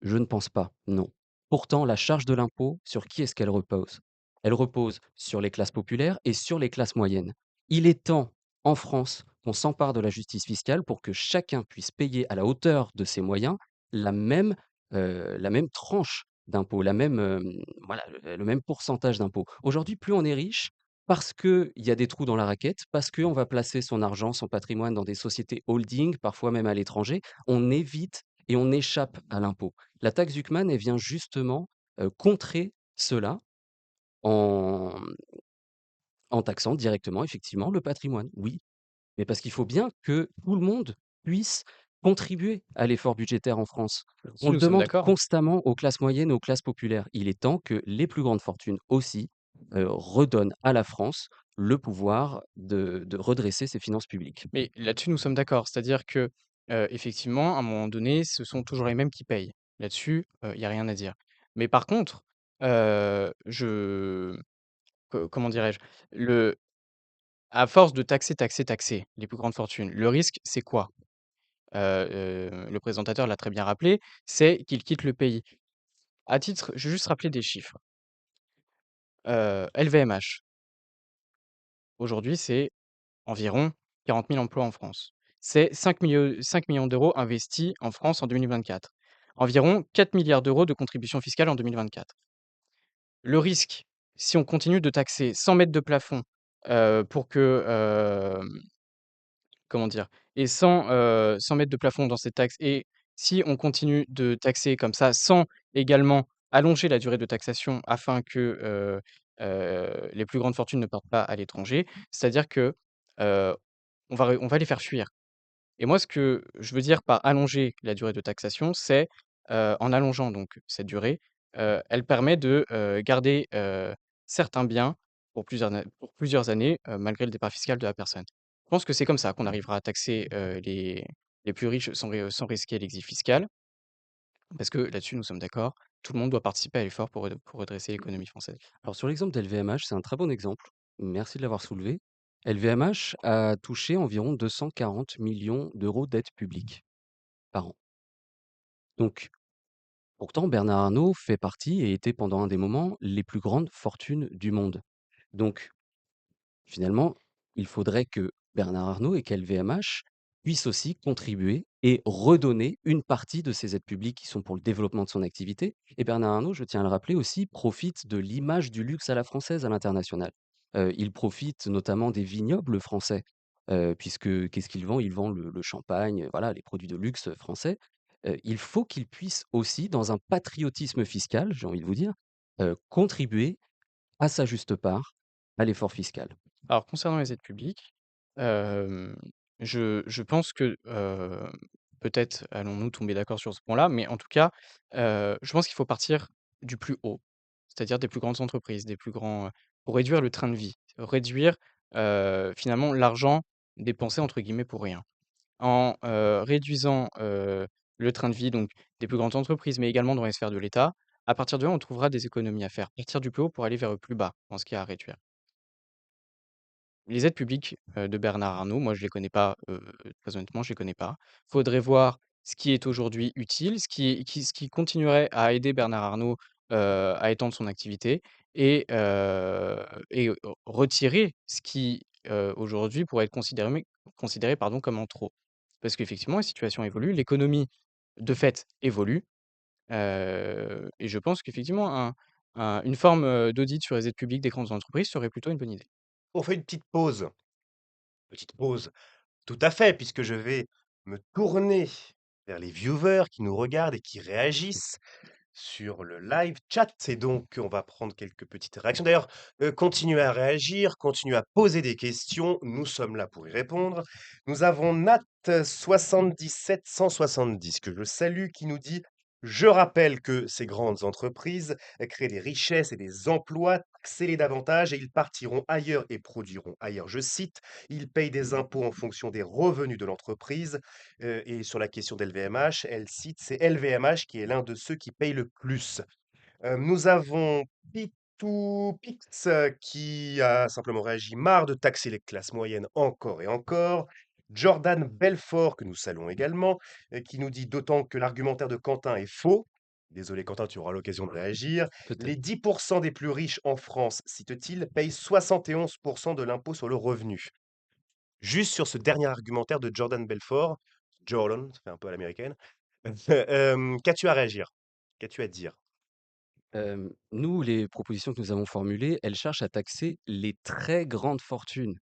Je ne pense pas, non. Pourtant, la charge de l'impôt, sur qui est-ce qu'elle repose? Elle repose sur les classes populaires et sur les classes moyennes. Il est temps, en France, qu'on s'empare de la justice fiscale pour que chacun puisse payer à la hauteur de ses moyens la même, la même tranche d'impôt, la même, voilà, le même pourcentage d'impôt. Aujourd'hui, plus on est riche, parce qu'il y a des trous dans la raquette, parce qu'on va placer son argent, son patrimoine dans des sociétés holding, parfois même à l'étranger, on évite et on échappe à l'impôt. La taxe Zuckman, elle vient justement, contrer cela en en taxant directement, effectivement, le patrimoine. Oui, mais parce qu'il faut bien que tout le monde puisse contribuer à l'effort budgétaire en France. Là-dessus, On le nous sommes demande d'accord. constamment aux classes moyennes et aux classes populaires. Il est temps que les plus grandes fortunes aussi, redonnent à la France le pouvoir de redresser ses finances publiques. Mais là-dessus, nous sommes d'accord. C'est-à-dire que, effectivement, à un moment donné, ce sont toujours les mêmes qui payent. Là-dessus, il y a rien à dire. Mais par contre, je comment dirais-je? Le À force de taxer, taxer, taxer les plus grandes fortunes, le risque, c'est quoi? Le présentateur l'a très bien rappelé, c'est qu'ils quittent le pays. Je vais juste rappeler des chiffres. LVMH, aujourd'hui, c'est environ 40 000 emplois en France. C'est 5 millions d'euros investis en France en 2024. Environ 4 milliards d'euros de contributions fiscales en 2024. Le risque, si on continue de taxer sans mettre de plafond, pour que, comment dire? Et sans mettre de plafond dans ces taxes et si on continue de taxer comme ça, sans également allonger la durée de taxation afin que, les plus grandes fortunes ne partent pas à l'étranger, c'est-à-dire que, heu, on va les faire fuir. Et moi, ce que je veux dire par allonger la durée de taxation, c'est, en allongeant donc cette durée, elle permet de, garder, certains biens pour plusieurs années, malgré le départ fiscal de la personne. Je pense que c'est comme ça qu'on arrivera à taxer, les plus riches sans risquer l'exil fiscal, parce que là-dessus, nous sommes d'accord, tout le monde doit participer à l'effort pour redresser l'économie française. Alors sur l'exemple d'LVMH, c'est un très bon exemple. Merci de l'avoir soulevé. LVMH a touché environ 240 millions d'euros d'aides publiques par an. Donc, pourtant, Bernard Arnault fait partie et était pendant un des moments les plus grandes fortunes du monde. Donc, finalement, il faudrait que Bernard Arnault et qu'LVMH puissent aussi contribuer et redonner une partie de ces aides publiques qui sont pour le développement de son activité. Et Bernard Arnault, je tiens à le rappeler aussi, profite de l'image du luxe à la française à l'international. Il profite notamment des vignobles français, puisque qu'est-ce qu'il vend? Il vend le champagne, voilà, les produits de luxe français. Il faut qu'il puisse aussi, dans un patriotisme fiscal, j'ai envie de vous dire, contribuer à sa juste part à l'effort fiscal. Alors concernant les aides publiques, hem, je pense que, peut-être allons-nous tomber d'accord sur ce point-là, mais en tout cas, je pense qu'il faut partir du plus haut, c'est-à-dire des plus grandes entreprises, des plus grands, pour réduire le train de vie, réduire, finalement «l'argent dépensé» entre guillemets pour rien. En, réduisant, le train de vie donc des plus grandes entreprises, mais également dans les sphères de l'État, à partir de là, on trouvera des économies à faire. Partir du plus haut pour aller vers le plus bas, dans ce qu'il y a à réduire. Les aides publiques, de Bernard Arnault, moi je les connais pas, très honnêtement, je les connais pas. Faudrait voir ce qui est aujourd'hui utile, ce qui continuerait à aider Bernard Arnault, à étendre son activité et retirer ce qui, aujourd'hui pourrait être considéré pardon, comme en trop. Parce qu'effectivement la situation évolue, l'économie de fait évolue, et je pense qu'effectivement une forme, d'audit sur les aides publiques des grandes entreprises serait plutôt une bonne idée. On fait une petite pause. Petite pause. Tout à fait, puisque je vais me tourner vers les viewers qui nous regardent et qui réagissent sur le live chat. Et donc, on va prendre quelques petites réactions. D'ailleurs, continuez à réagir, continuez à poser des questions. Nous sommes là pour y répondre. Nous avons Nat 77 170 que je salue qui nous dit Je rappelle que ces grandes entreprises créent des richesses et des emplois, taxez-les davantage et ils partiront ailleurs et produiront ailleurs. Je cite, ils payent des impôts en fonction des revenus de l'entreprise. Et sur la question d'LVMH, elle cite, c'est LVMH qui est l'un de ceux qui payent le plus. Nous avons Pitoupix qui a simplement réagi: «Marre de taxer les classes moyennes encore et encore». Jordan Belfort, que nous saluons également, qui nous dit: «D'autant que l'argumentaire de Quentin est faux». Désolé Quentin, tu auras l'occasion de réagir. Peut-être. «Les 10 des plus riches en France», cite-t-il, «payent 71 de l'impôt sur le revenu». Juste sur ce dernier argumentaire de Jordan Belfort, Jordan, ça fait un peu à l'américaine, qu'as-tu à réagir? Qu'as-tu à dire? Nous, les propositions que nous avons formulées, elles cherchent à taxer les très grandes fortunes.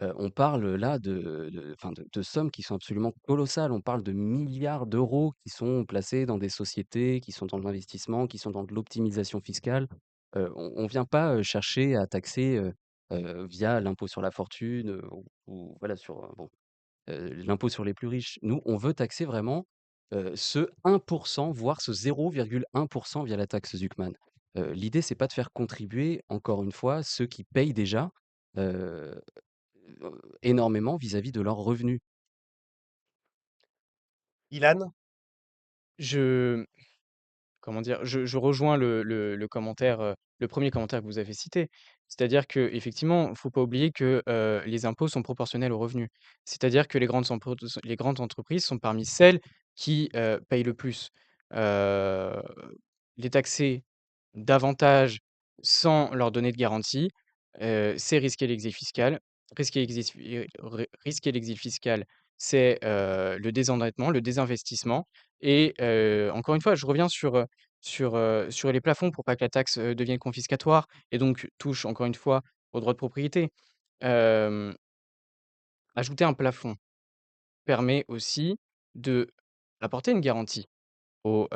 On parle là de sommes qui sont absolument colossales. On parle de milliards d'euros qui sont placés dans des sociétés, qui sont dans de l'investissement, qui sont dans de l'optimisation fiscale. On vient pas, chercher à taxer, via l'impôt sur la fortune, ou voilà sur, l'impôt sur les plus riches. Nous, on veut taxer vraiment, ce 1 voire ce 0,1 via la taxe Zuckman. L'idée, c'est pas de faire contribuer, encore une fois, ceux qui payent déjà, heu énormément vis-à-vis de leurs revenus. Ilan? Je Comment dire? Je rejoins le commentaire, le 1er commentaire que vous avez cité. C'est-à-dire qu'effectivement, faut pas oublier que, les impôts sont proportionnels aux revenus. C'est-à-dire que les grandes entreprises sont parmi celles qui, payent le plus. Heu, les taxer davantage sans leur donner de garantie, c'est risquer l'exil fiscal. Risquer l'exil fiscal, c'est, le désendettement, le désinvestissement et encore une fois, je reviens sur les plafonds pour pas que la taxe, devienne confiscatoire et donc touche encore une fois au droit de propriété. Hem, ajouter un plafond permet aussi d'apporter une garantie aux,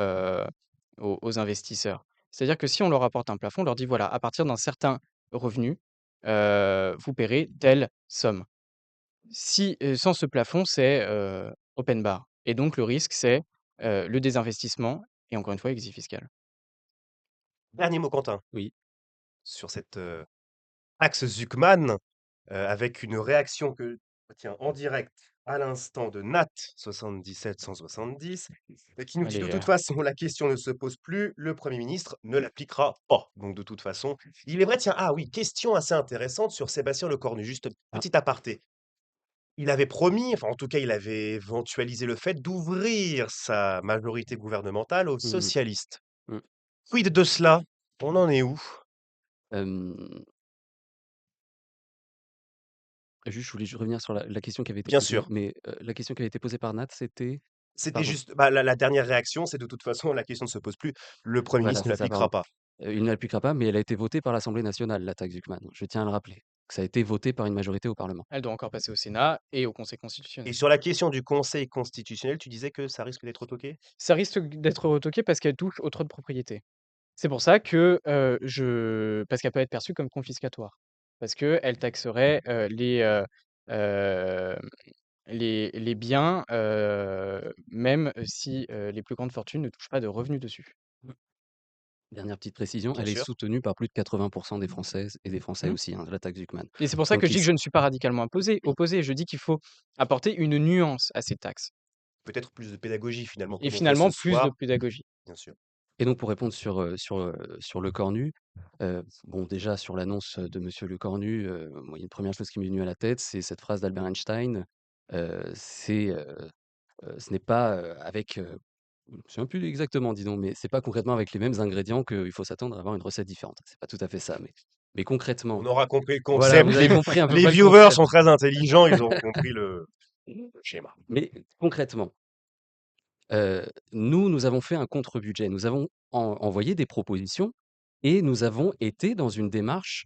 aux investisseurs. C'est-à-dire que si on leur apporte un plafond, on leur dit: «Voilà, à partir d'un certain revenu, vous paierez telle somme». Si, sans ce plafond, c'est, open bar et donc le risque, c'est, le désinvestissement et encore une fois, exil fiscal. Dernier mot, Quentin, Oui. sur cette, axe Zuckman, avec une réaction que tiens, en direct à l'instant de Nat 77 170, qui nous dit: «De Allez, toute façon, la question ne se pose plus, le Premier ministre ne l'appliquera pas». Donc de toute façon, il est vrai, tiens, ah oui, question assez intéressante sur Sébastien Lecornu, juste Ah. petit aparté. Il avait promis, enfin en tout cas, il avait éventualisé le fait d'ouvrir sa majorité gouvernementale aux Mmh mh. socialistes. Mmh. Quid de cela? On en est où? Hem, Juste, je voulais juste revenir sur la question qui avait été Bien posée, sûr. mais, la question qui avait été posée par Nat, c'était? C'était Pardon. juste, bah, la dernière réaction, c'est de toute façon, la question ne se pose plus. Le Premier Voilà, ministre ne c'est ça, l'appliquera pardon. pas. Il ne l'appliquera pas, mais elle a été votée par l'Assemblée nationale, la taxe Zuckman. Je tiens à le rappeler. Ça a été voté par une majorité au parlement. elle doit encore passer au Sénat et au Conseil Et constitutionnel. sur la question du Conseil constitutionnel, tu disais que ça risque d'être retoqué? Ça risque d'être retoqué parce qu'elle touche au droit de propriété. C'est pour ça que, parce qu'elle peut être perçue comme confiscatoire. Parce qu'elle taxerait, hem, les biens, même si, les plus grandes fortunes ne touchent pas de revenus dessus. Mmh. Dernière petite précision, Bien elle est sûr. soutenue par plus de 80 des Françaises et des Français Mmh. aussi, hein, la taxe Zuckman. Et c'est pour ça que Donc je dis que je ne suis pas radicalement opposé. Je dis qu'il faut apporter une nuance à ces taxes Peut-être plus de pédagogie finalement, et comme on fait ce finalement plus de soir. pédagogie. Bien sûr. donc pour répondre sur Lecornu, bon déjà sur l'annonce de monsieur Lecornu, moi il y a une première chose qui m'est venue à la tête, c'est cette phrase d'Albert Einstein, c'est, ce n'est pas, avec, je me souviens plus exactement dis donc, mais c'est pas concrètement avec les mêmes ingrédients qu'il faut s'attendre à avoir une recette différente. C'est pas tout à fait ça, mais On concrètement, aura compris le voilà, concept. vous avez compris à peu Les près le viewers concept. sont très intelligents, ils ont compris le schéma. Mais concrètement, nous avons fait un contre-budget. Nous avons envoyé des propositions et nous avons été dans une démarche,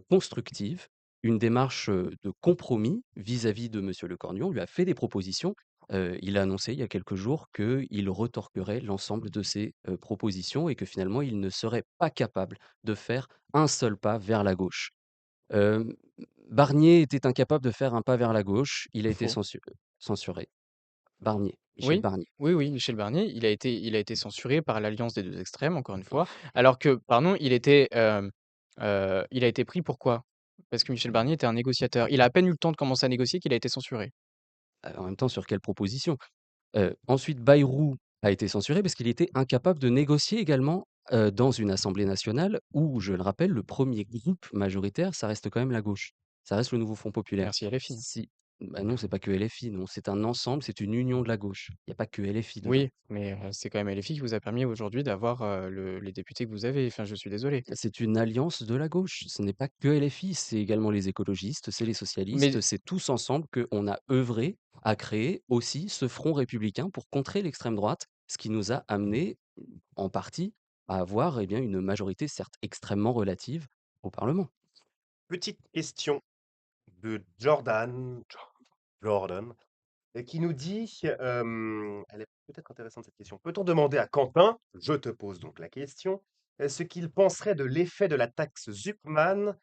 constructive, une démarche, de compromis vis-à-vis de monsieur Lecornu. On lui a fait des propositions. Il a annoncé il y a quelques jours qu'il retorquerait l'ensemble de ces, propositions et que finalement il ne serait pas capable de faire un seul pas vers la gauche. Hem, Barnier était incapable de faire un pas vers la gauche, il a été Faux. censuré. Barnier. Michel Oui, Barnier. oui, oui, Michel Barnier, il a été censuré par l'alliance des 2 extrêmes, encore une fois, alors que, pardon, il a été pris pourquoi? Parce que Michel Barnier était un négociateur. Il a à peine eu le temps de commencer à négocier qu'il a été censuré. En même temps, sur quelle proposition? Ensuite, Bayrou a été censuré parce qu'il était incapable de négocier également, dans une assemblée nationale où, je le rappelle, le premier groupe majoritaire, ça reste quand même la gauche. Ça reste le Nouveau Front populaire. Merci LFI. Si Bah, non, c'est pas que LFI, non, c'est un ensemble, c'est une union de la gauche. Il y a pas que LFI dedans. Oui, mais c'est quand même LFI qui vous a permis aujourd'hui d'avoir, les députés que vous avez. Enfin, je suis désolé. C'est une alliance de la gauche. Ce n'est pas que LFI, c'est également les écologistes, c'est les socialistes, Mais c'est tous ensemble qu'on a œuvré à créer aussi ce front républicain pour contrer l'extrême droite, ce qui nous a amené en partie à avoir, eh bien, une majorité certes extrêmement relative au parlement. Petite question de Jordan, qui nous dit, elle est peut-être intéressante cette question. Peut-on demander à Quentin, je te pose donc la question, ce qu'il penserait de l'effet de la taxe Zuckman,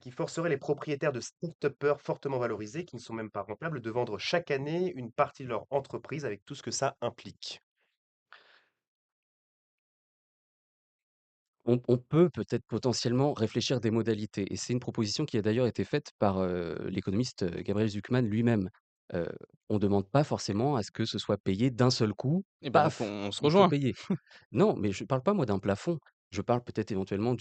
qui forcerait les propriétaires de start-upers fortement valorisés, qui ne sont même pas rentables, de vendre chaque année une partie de leur entreprise avec tout ce que ça implique? On peut peut-être potentiellement réfléchir des modalités et c'est une proposition qui a d'ailleurs été faite par, l'économiste, Gabriel Zucman lui-même. Heu, on ne demande pas forcément à ce que ce soit payé d'un seul coup, eh ben, donc paf, on se il faut rejoint. payer. Non, mais je ne parle pas moi d'un plafond, je parle peut-être éventuellement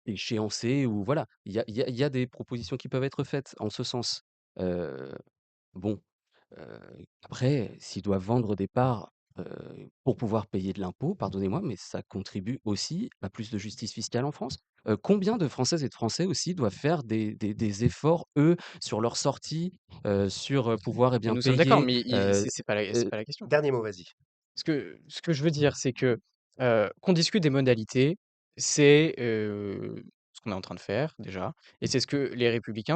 d'échéancier ou voilà. Il y a des propositions qui peuvent être faites en ce sens. Heu, bon, après s'ils doivent vendre des parts, pour pouvoir payer de l'impôt, pardonnez-moi, mais ça contribue aussi à plus de justice fiscale en France. Combien de Françaises et de Français aussi doivent faire des efforts, eux, sur leur sortie, sur, pouvoir, eh Mais bien, nous sommes d'accord, payer, mais i heu c'est heu pas la question. Dernier mot, vas-y. Ce que je veux dire, c'est que, qu'on discute des modalités, c'est, ce qu'on est en train de faire déjà et c'est ce que les Républicains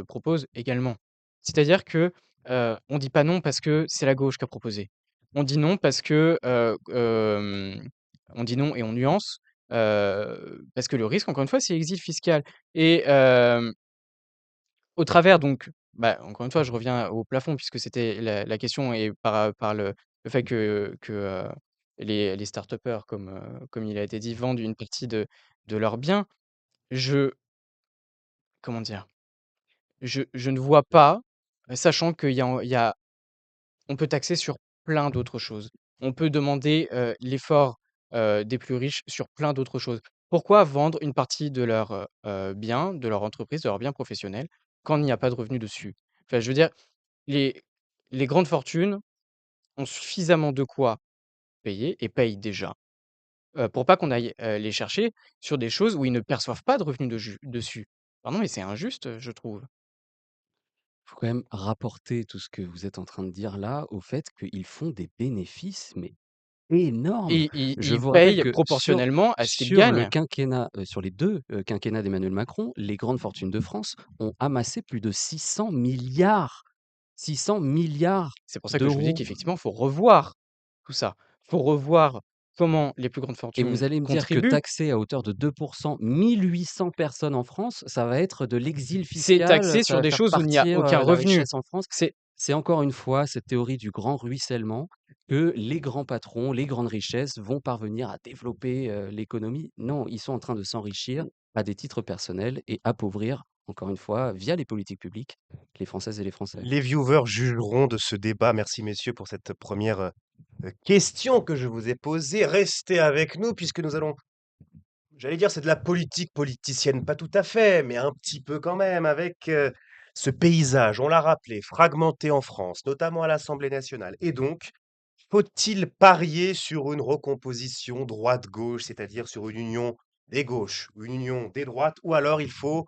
proposent également. C'est-à-dire que, on dit pas non parce que c'est la gauche qui a proposé. On dit non parce que, on dit non et on nuance, parce que le risque, encore une fois, c'est exil fiscal et au travers donc, bah, encore une fois, je reviens au plafond puisque c'était la question et par le fait que les start-upers comme il a été dit, vendent une partie de leurs biens. Je comment dire? Je ne vois pas, sachant qu'il y a on peut taxer sur plein d'autres choses. On peut demander, l'effort, des plus riches sur plein d'autres choses. Pourquoi vendre une partie de leurs, biens, de leur entreprise, de leurs biens professionnels, quand il n'y a pas de revenus dessus? Enfin, je veux dire, les les grandes fortunes ont suffisamment de quoi payer et payent déjà, pour pas qu'on aille, les chercher sur des choses où ils ne perçoivent pas de revenus dessus. Pardon, mais c'est injuste, je trouve. faut quand même rapporter tout ce que vous êtes en train de dire là, au fait qu'ils font des bénéfices, mais énormes. Et ils Je ils vous rappelle payent que proportionnellement à ce qu'ils sur le gagnent. quinquennat, sur les 2 quinquennats d'Emmanuel Macron, les grandes fortunes de France ont amassé plus de 600 milliards C'est pour ça que je vous dis d'euros. qu'effectivement, il faut revoir tout ça. Il faut revoir comment les plus grandes Et fortunes vous allez me dire que contribuent. taxer à hauteur de 2 1 800 personnes en France, ça va être de l'exil C'est fiscal, taxé ça sur va des faire choses où il n'y a partir, aucun la revenu. richesse en France. C'est C'est encore une fois cette théorie du grand ruissellement que les grands patrons, les grandes richesses vont parvenir à développer, l'économie. Non, ils sont en train de s'enrichir à des titres personnels et appauvrir, encore une fois, via les politiques publiques, les Françaises et les Français. Les viewers jugeront de ce débat. Merci messieurs pour cette première question que je vous ai posée. Restez avec nous puisque nous allons, j'allais dire, c'est de la politique politicienne, pas tout à fait, mais un petit peu quand même, avec ce paysage, on l'a rappelé, fragmenté en France, notamment à l'Assemblée nationale. Et donc, faut-il parier sur une recomposition droite-gauche, c'est-à-dire sur une union des gauches, une union des droites, ou alors il faut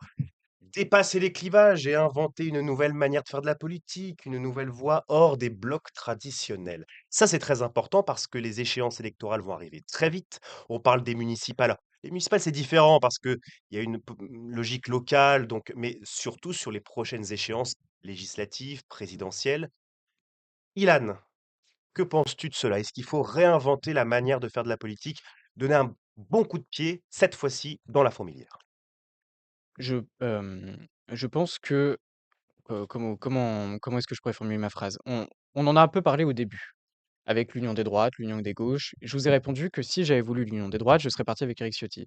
dépasser les clivages et inventer une nouvelle manière de faire de la politique, une nouvelle voie hors des blocs traditionnels. Ça, c'est très important parce que les échéances électorales vont arriver très vite. On parle des municipales. Les municipales, c'est différent parce qu'il y a une logique locale, donc, mais surtout sur les prochaines échéances législatives, présidentielles. Ilan, que penses-tu de cela? Est-ce qu'il faut réinventer la manière de faire de la politique, donner un bon coup de pied, cette fois-ci, dans la fourmilière? je pense que, comment est-ce que je pourrais formuler ma phrase? On en a un peu parlé au début, avec l'union des droites, l'union des gauches. Je vous ai répondu que si j'avais voulu l'union des droites, je serais parti avec Éric Ciotti.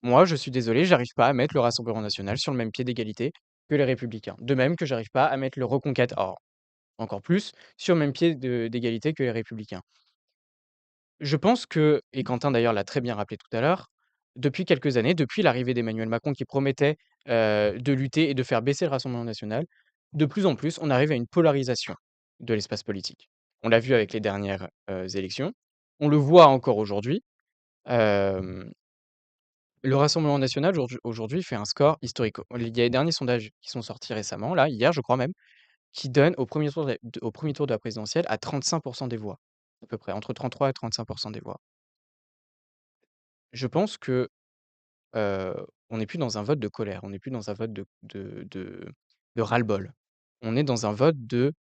Moi, je suis désolé, j'arrive pas à mettre le Rassemblement national sur le même pied d'égalité que les Républicains. De même que j'arrive pas à mettre le Reconquête, or encore plus, sur le même pied d'égalité que les Républicains. Je pense que, et Quentin d'ailleurs l'a très bien rappelé tout à l'heure, depuis quelques années, depuis l'arrivée d'Emmanuel Macron qui promettait de lutter et de faire baisser le Rassemblement national, de plus en plus, on arrive à une polarisation de l'espace politique. On l'a vu avec les dernières élections, on le voit encore aujourd'hui. euh, le Rassemblement national aujourd'hui fait un score historique. Il y a les derniers sondages qui sont sortis récemment, là, hier je crois même, qui donnent au premier tour de la présidentielle à 35% des voix, à peu près, entre 33 et 35% des voix. Je pense que, heu, on n'est plus dans un vote de colère, on n'est plus dans un vote de ras-le-bol. On est dans un vote de,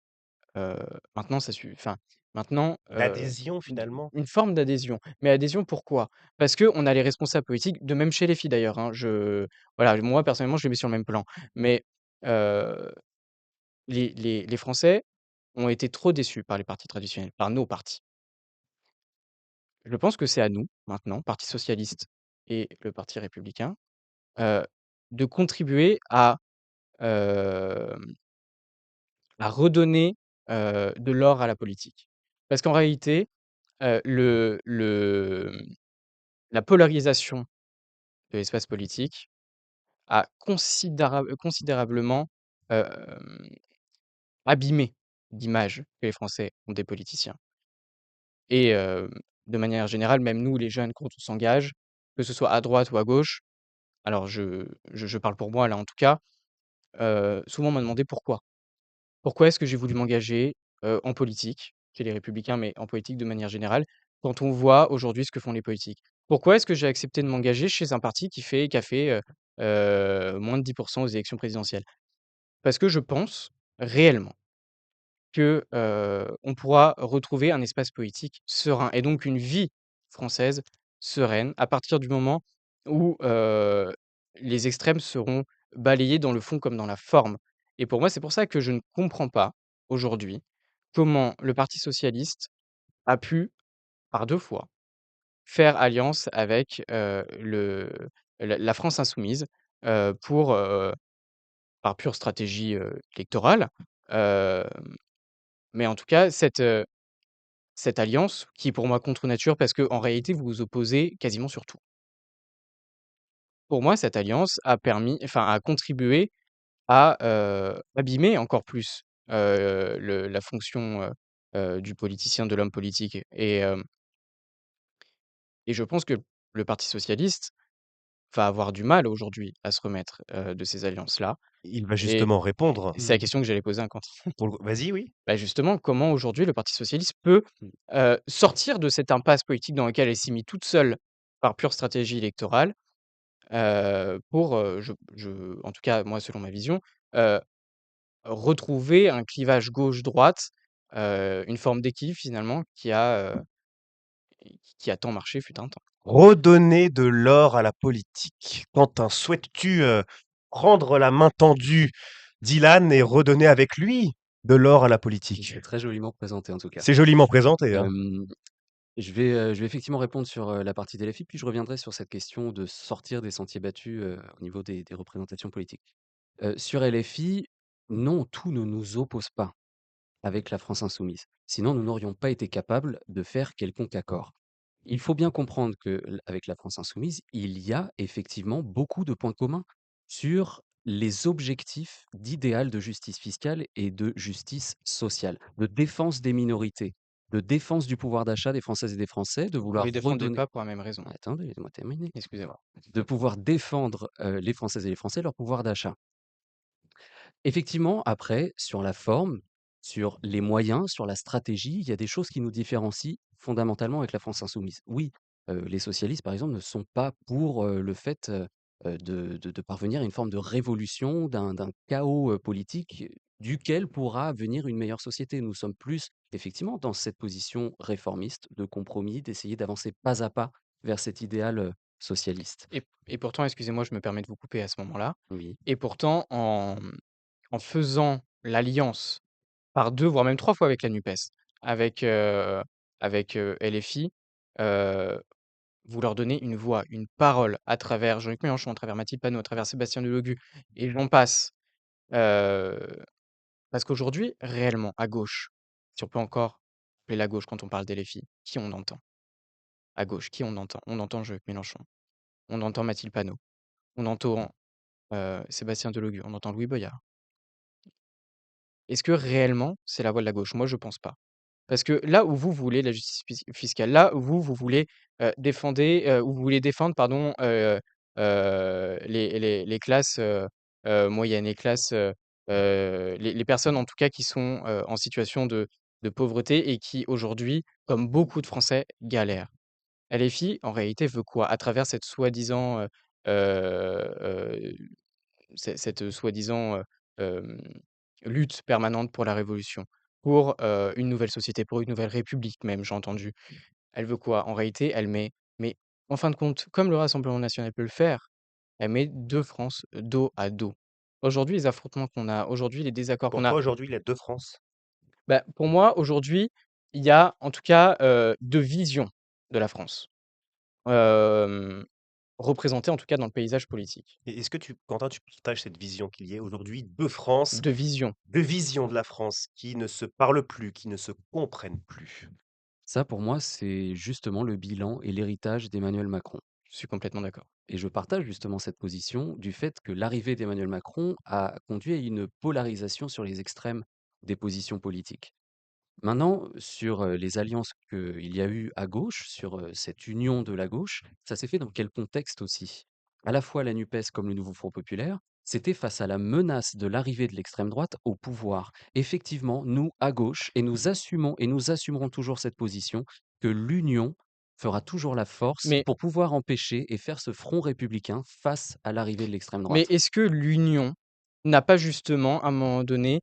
heu, maintenant ça suffit, enfin, maintenant, D'adhésion d finalement. une forme d'adhésion. Mais adhésion pourquoi? Parce qu'on a les responsables politiques, de même chez les filles d'ailleurs, hein, voilà, moi personnellement je les mets sur le même plan. Mais, heu, les Français ont été trop déçus par les partis traditionnels, par nos partis. Je pense que c'est à nous, maintenant, Parti socialiste et le Parti républicain, heu, de contribuer hem, à redonner, de l'or à la politique. Parce qu'en réalité, la polarisation de l'espace politique a considérablement, hem, abîmé l'image que les Français ont des politiciens et de manière générale, même nous, les jeunes, quand on s'engage, que ce soit à droite ou à gauche, alors je parle pour moi là, en tout cas, souvent on m'a demandé pourquoi. Pourquoi est-ce que j'ai voulu m'engager, en politique, chez les Républicains, mais en politique de manière générale, quand on voit aujourd'hui ce que font les politiques? Pourquoi est-ce que j'ai accepté de m'engager chez un parti qui a fait, moins de 10 aux élections présidentielles? Parce que je pense réellement que, on pourra retrouver un espace politique serein et donc une vie française sereine à partir du moment où, les extrêmes seront balayés dans le fond comme dans la forme et pour moi, c'est pour ça que je ne comprends pas aujourd'hui comment le Parti socialiste a pu, par 2 fois, faire alliance avec, la France insoumise, pour, par pure stratégie, électorale, hem, mais en tout cas cette alliance qui est pour moi contre nature parce qu'en réalité, vous vous opposez quasiment sur tout. Pour moi, cette alliance a contribué à, abîmer encore plus, la fonction, du politicien, de l'homme politique et je pense que le Parti socialiste va avoir du mal aujourd'hui à se remettre, de ces alliances-là Il va et justement répondre. c'est la question que j'allais poser à Quentin. Vas-y, oui. Bah, justement, comment aujourd'hui le Parti socialiste peut, sortir de cette impasse politique dans laquelle elle s'est mise toute seule par pure stratégie électorale, pour, en tout cas moi selon ma vision, heu, retrouver un clivage gauche-droite, une forme d'équilibre finalement qui a tant marché fut un temps. Redonner de l'or à la politique. Quentin, souhaites-tu, prendre la main tendue d'Ilan et redonner avec lui de l'or à la politique? C'est très joliment présenté en tout cas. C'est joliment présenté, hein. Hem, je vais effectivement répondre sur, la partie des LFI, puis je reviendrai sur cette question de sortir des sentiers battus, au niveau des représentations politiques. Sur LFI, non, tout ne nous oppose pas avec la France insoumise. Sinon, nous n'aurions pas été capables de faire quelconque accord. Il faut bien comprendre que avec la France insoumise, il y a effectivement beaucoup de points communs sur les objectifs d'idéal de justice fiscale et de justice sociale, de défense des minorités, de défense du pouvoir d'achat des Françaises et des Français, de Vous vouloir les défendez redonner pas pour la même raison. attendez, laissez-moi terminer. Excusez-moi. De pouvoir défendre, les Françaises et les Français, leur pouvoir d'achat. Effectivement, après, sur la forme, sur les moyens, sur la stratégie, il y a des choses qui nous différencient fondamentalement avec la France insoumise. Oui, les socialistes, par exemple, ne sont pas pour, le fait, de parvenir à une forme de révolution, d'un chaos, politique duquel pourra venir une meilleure société. Nous sommes plus, effectivement, dans cette position réformiste, de compromis, d'essayer d'avancer pas à pas vers cet idéal, socialiste. Et pourtant, excusez-moi, je me permets de vous couper à ce moment-là Oui. et pourtant en faisant l'alliance par 2 voire même 3 fois avec la NUPES, avec, LFI, heu, vous leur donnez une voix, une parole à travers Jean-Luc Mélenchon, à travers Mathilde Panot, à travers Sébastien Delogu et j'en passe. Heu, Parce qu'aujourd'hui, réellement, à gauche, si on peut encore appeler la gauche quand on parle d'LFI, qui on entend? À gauche, qui on entend? On entend Jean-Luc Mélenchon, on entend Mathilde Panot, on entend, Sébastien Delogu, on entend Louis Boyard. Est-ce que réellement c'est la voix de la gauche? Moi, je pense pas. Parce que là où vous voulez la justice fiscale, là où vous voulez, où vous voulez défendre pardon, les classes, moyennes, les classes, les personnes en tout cas qui sont, en situation de pauvreté et qui aujourd'hui, comme beaucoup de Français, galèrent. LFI, en réalité, veut quoi? À travers cette soi-disant, heu, cette soi-disant, hem, lutte permanente pour la révolution, pour, une nouvelle société, pour une nouvelle république même, j'ai entendu. Elle veut quoi? En réalité, elle met mais en fin de compte, comme le Rassemblement national peut le faire, elle met 2 France dos à dos. Aujourd'hui, les affrontements qu'on a, aujourd'hui, les désaccords Pour qu'on a, toi, aujourd'hui, il y a 2 France? bah, pour moi, aujourd'hui, il y a en tout cas, 2 visions de la France, hem, représentées en tout cas dans le paysage politique. Et est-ce que Quentin, tu partages cette vision qu'il y ait aujourd'hui 2 France, 2 visions, 2 visions de la France qui ne se parlent plus, qui ne se comprennent plus? Ça, pour moi, c'est justement le bilan et l'héritage d'Emmanuel Macron. je suis complètement d'accord. Et je partage justement cette position du fait que l'arrivée d'Emmanuel Macron a conduit à une polarisation sur les extrêmes des positions politiques. Maintenant, sur les alliances qu'il y a eu à gauche, sur cette union de la gauche, ça s'est fait dans quel contexte aussi? À la fois la NUPES comme le Nouveau Front Populaire, c'était face à la menace de l'arrivée de l'extrême droite au pouvoir. Effectivement, nous, à gauche, et nous assumons et nous assumerons toujours cette position, que l'union fera toujours la force Mais pour pouvoir empêcher et faire ce front républicain face à l'arrivée de l'extrême Mais droite. est-ce que l'union n'a pas justement, à un moment donné,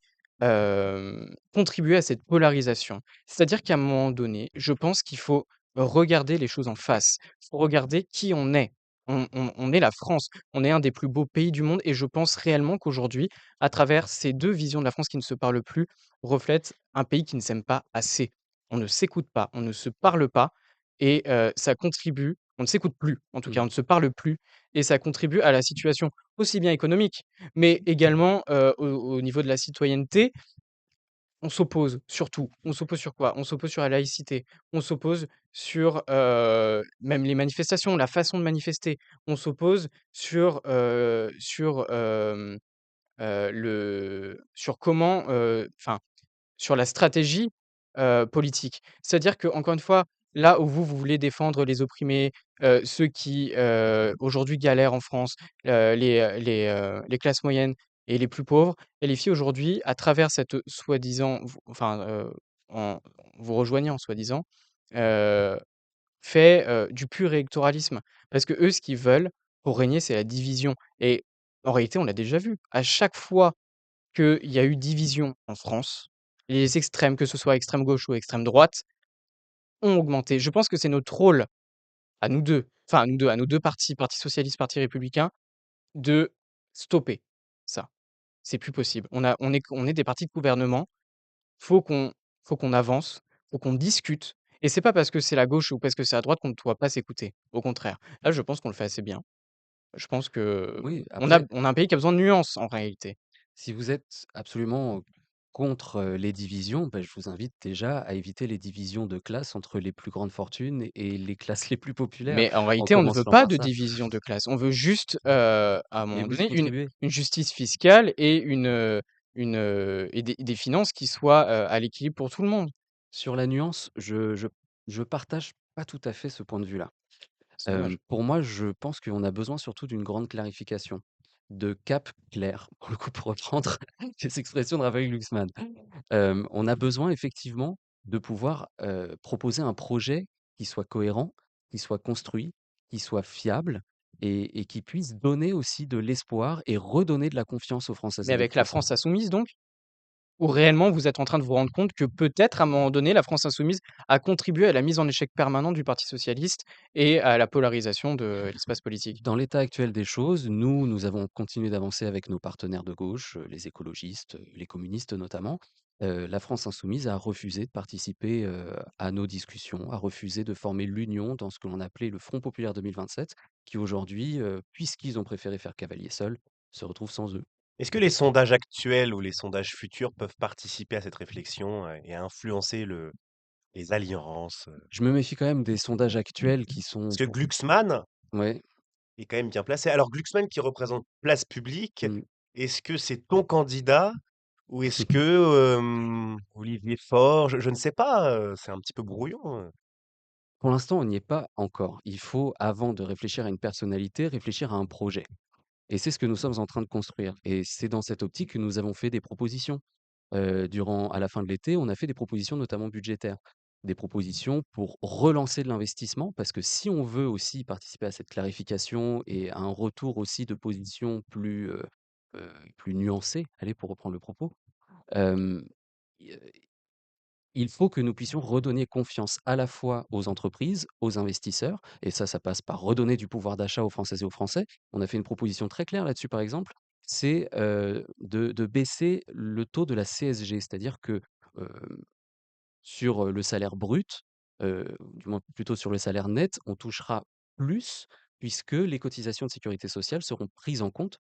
contribué à cette polarisation? C'est-à-dire qu'à un moment donné, je pense qu'il faut regarder les choses en face. Il faut regarder qui on est. On est la France, on est un des plus beaux pays du monde et je pense réellement qu'aujourd'hui, à travers ces 2 visions de la France qui ne se parlent plus, reflète un pays qui ne s'aime pas assez. On ne s'écoute pas, on ne se parle pas et ça contribue on ne s'écoute plus, en tout cas, Mmh. on ne se parle plus et ça contribue à la situation aussi bien économique, mais également, au niveau de la citoyenneté. On s'oppose surtout. On s'oppose sur quoi? On s'oppose sur la laïcité. On s'oppose sur, même les manifestations, la façon de manifester. On s'oppose sur comment, enfin sur la stratégie, politique. C'est-à-dire qu'encore une fois, là où vous voulez défendre les opprimés, ceux qui, aujourd'hui galèrent en France, les classes moyennes et les plus pauvres et les filles aujourd'hui, à travers cette, soi-disant en vous rejoignant soi-disant, heu, fait, du pur électoralisme. Parce que eux, ce qu'ils veulent pour régner, c'est la division et en réalité, on l'a déjà vu. À chaque fois qu'il y a eu division en France, les extrêmes, que ce soit extrême gauche ou extrême droite, ont augmenté. Je pense que c'est notre rôle à nous 2, enfin à nous 2 partis, Parti socialiste, Parti républicain, de stopper ça. C'est plus possible. On est des partis de gouvernement, faut qu'on faut qu'on avance, faut qu'on discute et c'est pas parce que c'est la gauche ou parce que c'est la droite qu'on ne doit pas s'écouter. Au contraire. Là, je pense qu'on le fait assez bien. Je pense que Oui, on a après, on a un pays qui a besoin de nuances en réalité. si vous êtes absolument contre, les divisions, bah, je vous invite déjà à éviter les divisions de classe entre les plus grandes fortunes et les classes les plus populaires, Mais en en réalité, on ne veut commençant pas par de ça. division de classe. On veut juste, à un Mais moment vous y donné, contribuez. une justice fiscale et et des finances qui soient, à l'équilibre pour tout le monde. Sur la nuance, je partage pas tout à fait ce point de vue-là. C'est dommage. Pour moi, je pense qu'on a besoin surtout d'une grande clarification, de cap clair, pour le coup, pour reprendre les expressions de Raphaël Glucksmann. On a besoin effectivement de pouvoir, proposer un projet qui soit cohérent, qui soit construit, qui soit fiable et qui puisse donner aussi de l'espoir et redonner de la confiance aux Françaises Mais et aux avec la Français. France insoumise donc? Ou réellement vous êtes en train de vous rendre compte que peut-être à un moment donné, la France insoumise a contribué à la mise en échec permanent du parti socialiste et à la polarisation de l'espace politique? Dans l'état actuel des choses, nous avons continué d'avancer avec nos partenaires de gauche, les écologistes, les communistes notamment. la France insoumise a refusé de participer, à nos discussions, a refusé de former l'union dans ce que l'on appelait le Front populaire 2027, qui aujourd'hui, puisqu'ils ont préféré faire cavalier seul, se retrouve sans eux. Est-ce que les sondages actuels ou les sondages futurs peuvent participer à cette réflexion, et à influencer les alliances, Je me méfie quand même des sondages actuels qui Parce sont que pour Glucksmann ouais, est quand même bien placé. Alors Glucksmann qui représente Place Publique, mmh. est-ce que c'est ton candidat ou est-ce que, Olivier Faure? Je ne sais pas, c'est un petit peu brouillon, Pour l'instant, on n'y est pas encore. Il faut, avant de réfléchir à une personnalité, réfléchir à un projet. Et c'est ce que nous sommes en train de construire. Et c'est dans cette optique que nous avons fait des propositions. À la fin de l'été, on a fait des propositions notamment budgétaires. Des propositions pour relancer de l'investissement, parce que si on veut aussi participer à cette clarification et à un retour aussi de position plus nuancé, allez, pour reprendre le propos, euh, il faut que nous puissions redonner confiance à la fois aux entreprises, aux investisseurs, et ça passe par redonner du pouvoir d'achat aux Françaises et aux Français. On a fait une proposition très claire là-dessus, par exemple, c'est de baisser le taux de la CSG, c'est-à-dire que euh, sur le salaire brut, du moins plutôt sur le salaire net, on touchera plus puisque les cotisations de sécurité sociale seront prises en compte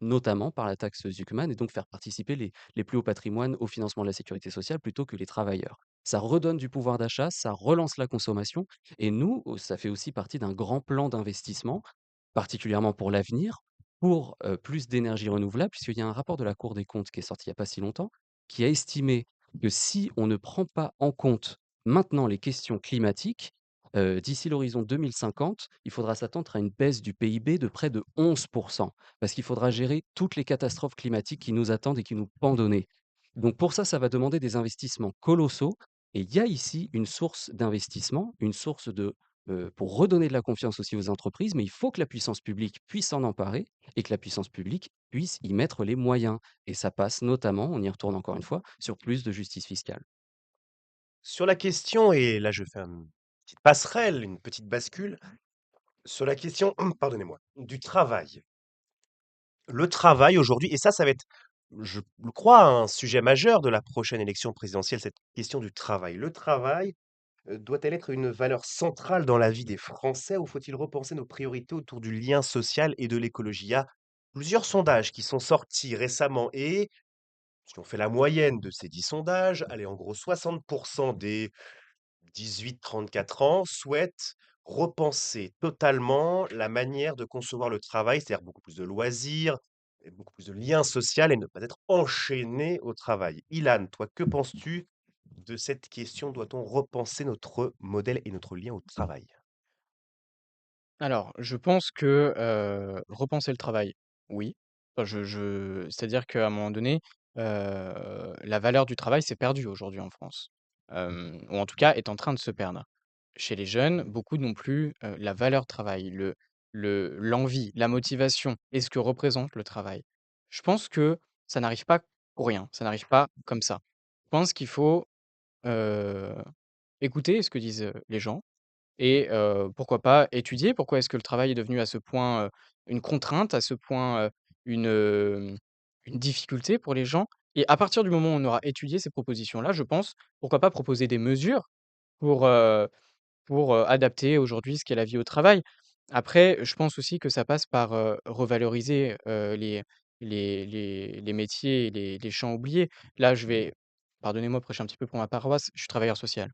notamment par la taxe Zuckman et donc faire participer les plus hauts patrimoines au financement de la sécurité sociale plutôt que les travailleurs. Ça redonne du pouvoir d'achat, ça relance la consommation et nous, ça fait aussi partie d'un grand plan d'investissement, particulièrement pour l'avenir, pour, plus d'énergie renouvelable, puisqu'il y a un rapport de la Cour des comptes qui est sorti il y a pas si longtemps, qui a estimé que si on ne prend pas en compte maintenant les questions climatiques, d'ici l'horizon 2050, il faudra s'attendre à une baisse du PIB de près de 11 parce qu'il faudra gérer toutes les catastrophes climatiques qui nous attendent et qui nous pendent au nez. Donc pour ça, ça va demander des investissements colossaux et il y a ici une source d'investissement, une source pour redonner de la confiance aussi aux entreprises, mais il faut que la puissance publique puisse s'en emparer et que la puissance publique puisse y mettre les moyens et ça passe notamment, on y retourne encore une fois, sur plus de justice fiscale. Sur la question et là je fais une petite passerelle, une petite bascule, sur la question, pardonnez-moi, du travail. Le travail aujourd'hui et ça va être, je le crois, un sujet majeur de la prochaine élection présidentielle, cette question du travail. Le travail, doit-elle être une valeur centrale dans la vie des Français ou faut-il repenser nos priorités autour du lien social et de l'écologie? Il y a plusieurs sondages qui sont sortis récemment et si on fait la moyenne de ces 10 sondages, allez, en gros 60 des 18-34 ans souhaitent repenser totalement la manière de concevoir le travail, c'est-à-dire beaucoup plus de loisirs, et beaucoup plus de liens sociaux et ne pas être enchaîné au travail. Ilan, toi, que penses-tu de cette question? Doit-on repenser notre modèle et notre lien au travail? Alors, je pense que, repenser le travail, oui. Enfin, c'est-à-dire qu'à un moment donné, la valeur du travail s'est perdue aujourd'hui en France. Ou en tout cas est en train de se perdre. Chez les jeunes, beaucoup n'ont plus, la valeur travail, l'envie, la motivation et ce que représente le travail. Je pense que ça n'arrive pas pour rien, ça n'arrive pas comme ça. Je pense qu'il faut, heu, écouter ce que disent, les gens et pourquoi pas étudier? Pourquoi est-ce que le travail est devenu à ce point, une contrainte, à ce point, une, une difficulté pour les gens? Et à partir du moment où on aura étudié ces propositions-là, je pense, pourquoi pas proposer des mesures pour, adapter aujourd'hui ce qu'est la vie au travail. Après, je pense aussi que ça passe par, revaloriser, les métiers et les champs oubliés. Là, je vais, pardonnez-moi, prêcher un petit peu pour ma paroisse, je suis travailleur social.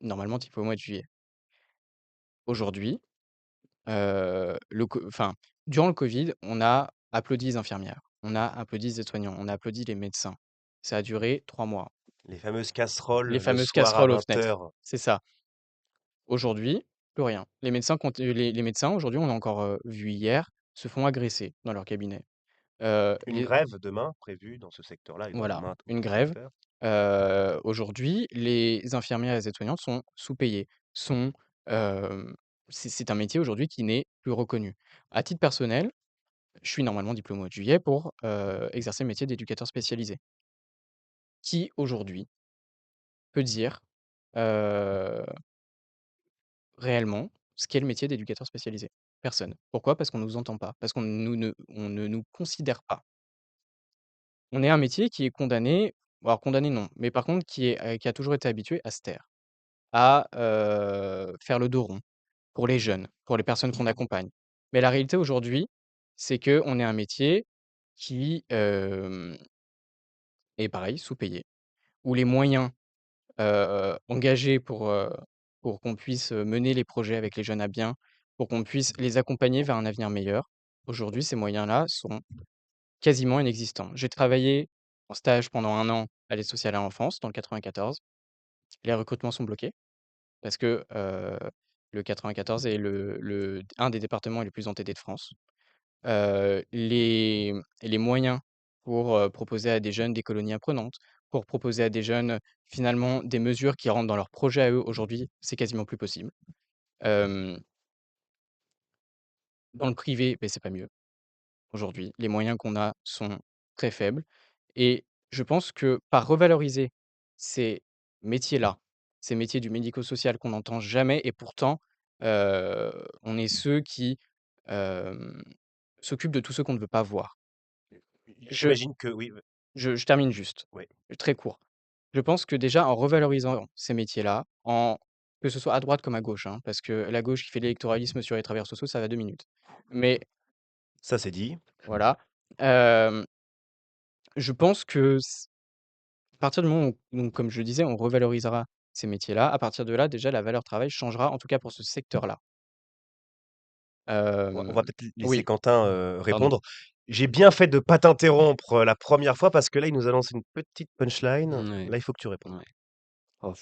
Normalement type au mois de juillet. Aujourd'hui, durant le covid, on a applaudi les infirmières, on a applaudi les aides-soignants, on a applaudi les médecins. Ça a duré 3 mois. Les fameuses casseroles Les le fameuses soir à casseroles aux 20 fenêtres. heures, C'est ça. Aujourd'hui, plus rien. Les médecins aujourd'hui, on a encore, vu hier, se font agresser dans leur cabinet. une Les grève demain prévue dans ce secteur-là et dans Voilà, maints une autres grève. secteurs. Aujourd'hui, les infirmières et les aides-soignantes sont sous-payées, sont, hem, c'est un métier aujourd'hui qui n'est plus reconnu. À titre personnel, je suis normalement diplômé au mois de juillet pour, exercer le métier d'éducateur spécialisé. Qui aujourd'hui peut dire, heu, réellement ce qu'est le métier d'éducateur spécialisé? Personne. Pourquoi? Parce qu'on ne nous entend pas, parce qu'on ne nous considère pas. On est un métier qui est condamné, alors condamné non, mais par contre qui a toujours été habitué à se taire, à, faire le dos rond pour les jeunes, pour les personnes qu'on accompagne. Mais la réalité aujourd'hui, c'est qu'on est un métier qui, est pareil, sous-payé, où les moyens, engagés pour qu'on puisse, mener les projets avec les jeunes à bien, pour qu'on puisse les accompagner vers un avenir meilleur, aujourd'hui, ces moyens-là sont quasiment inexistants. J'ai travaillé en stage pendant 1 an à l'aide sociale à l'enfance dans le 94. Les recrutements sont bloqués parce que, le 94 est le un des départements les plus endettés de France. Les moyens pour, proposer à des jeunes des colonies apprenantes, pour proposer à des jeunes, finalement, des mesures qui rentrent dans leurs projets à eux, aujourd'hui, c'est quasiment plus possible. Hem, dans le privé, beh, c'est pas mieux. Aujourd'hui, les moyens qu'on a sont très faibles et je pense que par revaloriser ces métiers-là, ces métiers du médico-social qu'on n'entend jamais et pourtant, on est ceux qui, hem, s'occupent de tous ceux qu'on ne veut pas voir. Je J'imagine que oui, je termine juste, ouais. très court. Je pense que déjà en revalorisant ces métiers-là, en que ce soit à droite comme à gauche, hein, parce que la gauche qui fait de l'électoralisme sur les travailleurs sociaux, ça va 2 minutes. Mais Ça, c'est dit. voilà, hem je pense que à partir du moment où, donc comme je le disais, on revalorisera ces métiers-là, à partir de là, déjà, la valeur travail changera, en tout cas pour ce secteur-là. On va peut-être laisser Oui, Quentin, pardon. répondre. J'ai bien fait de pas t'interrompre, la première fois parce que là, il nous a lancé une petite punchline. Ouais, Là, il faut que tu répondes. ouais. Oh,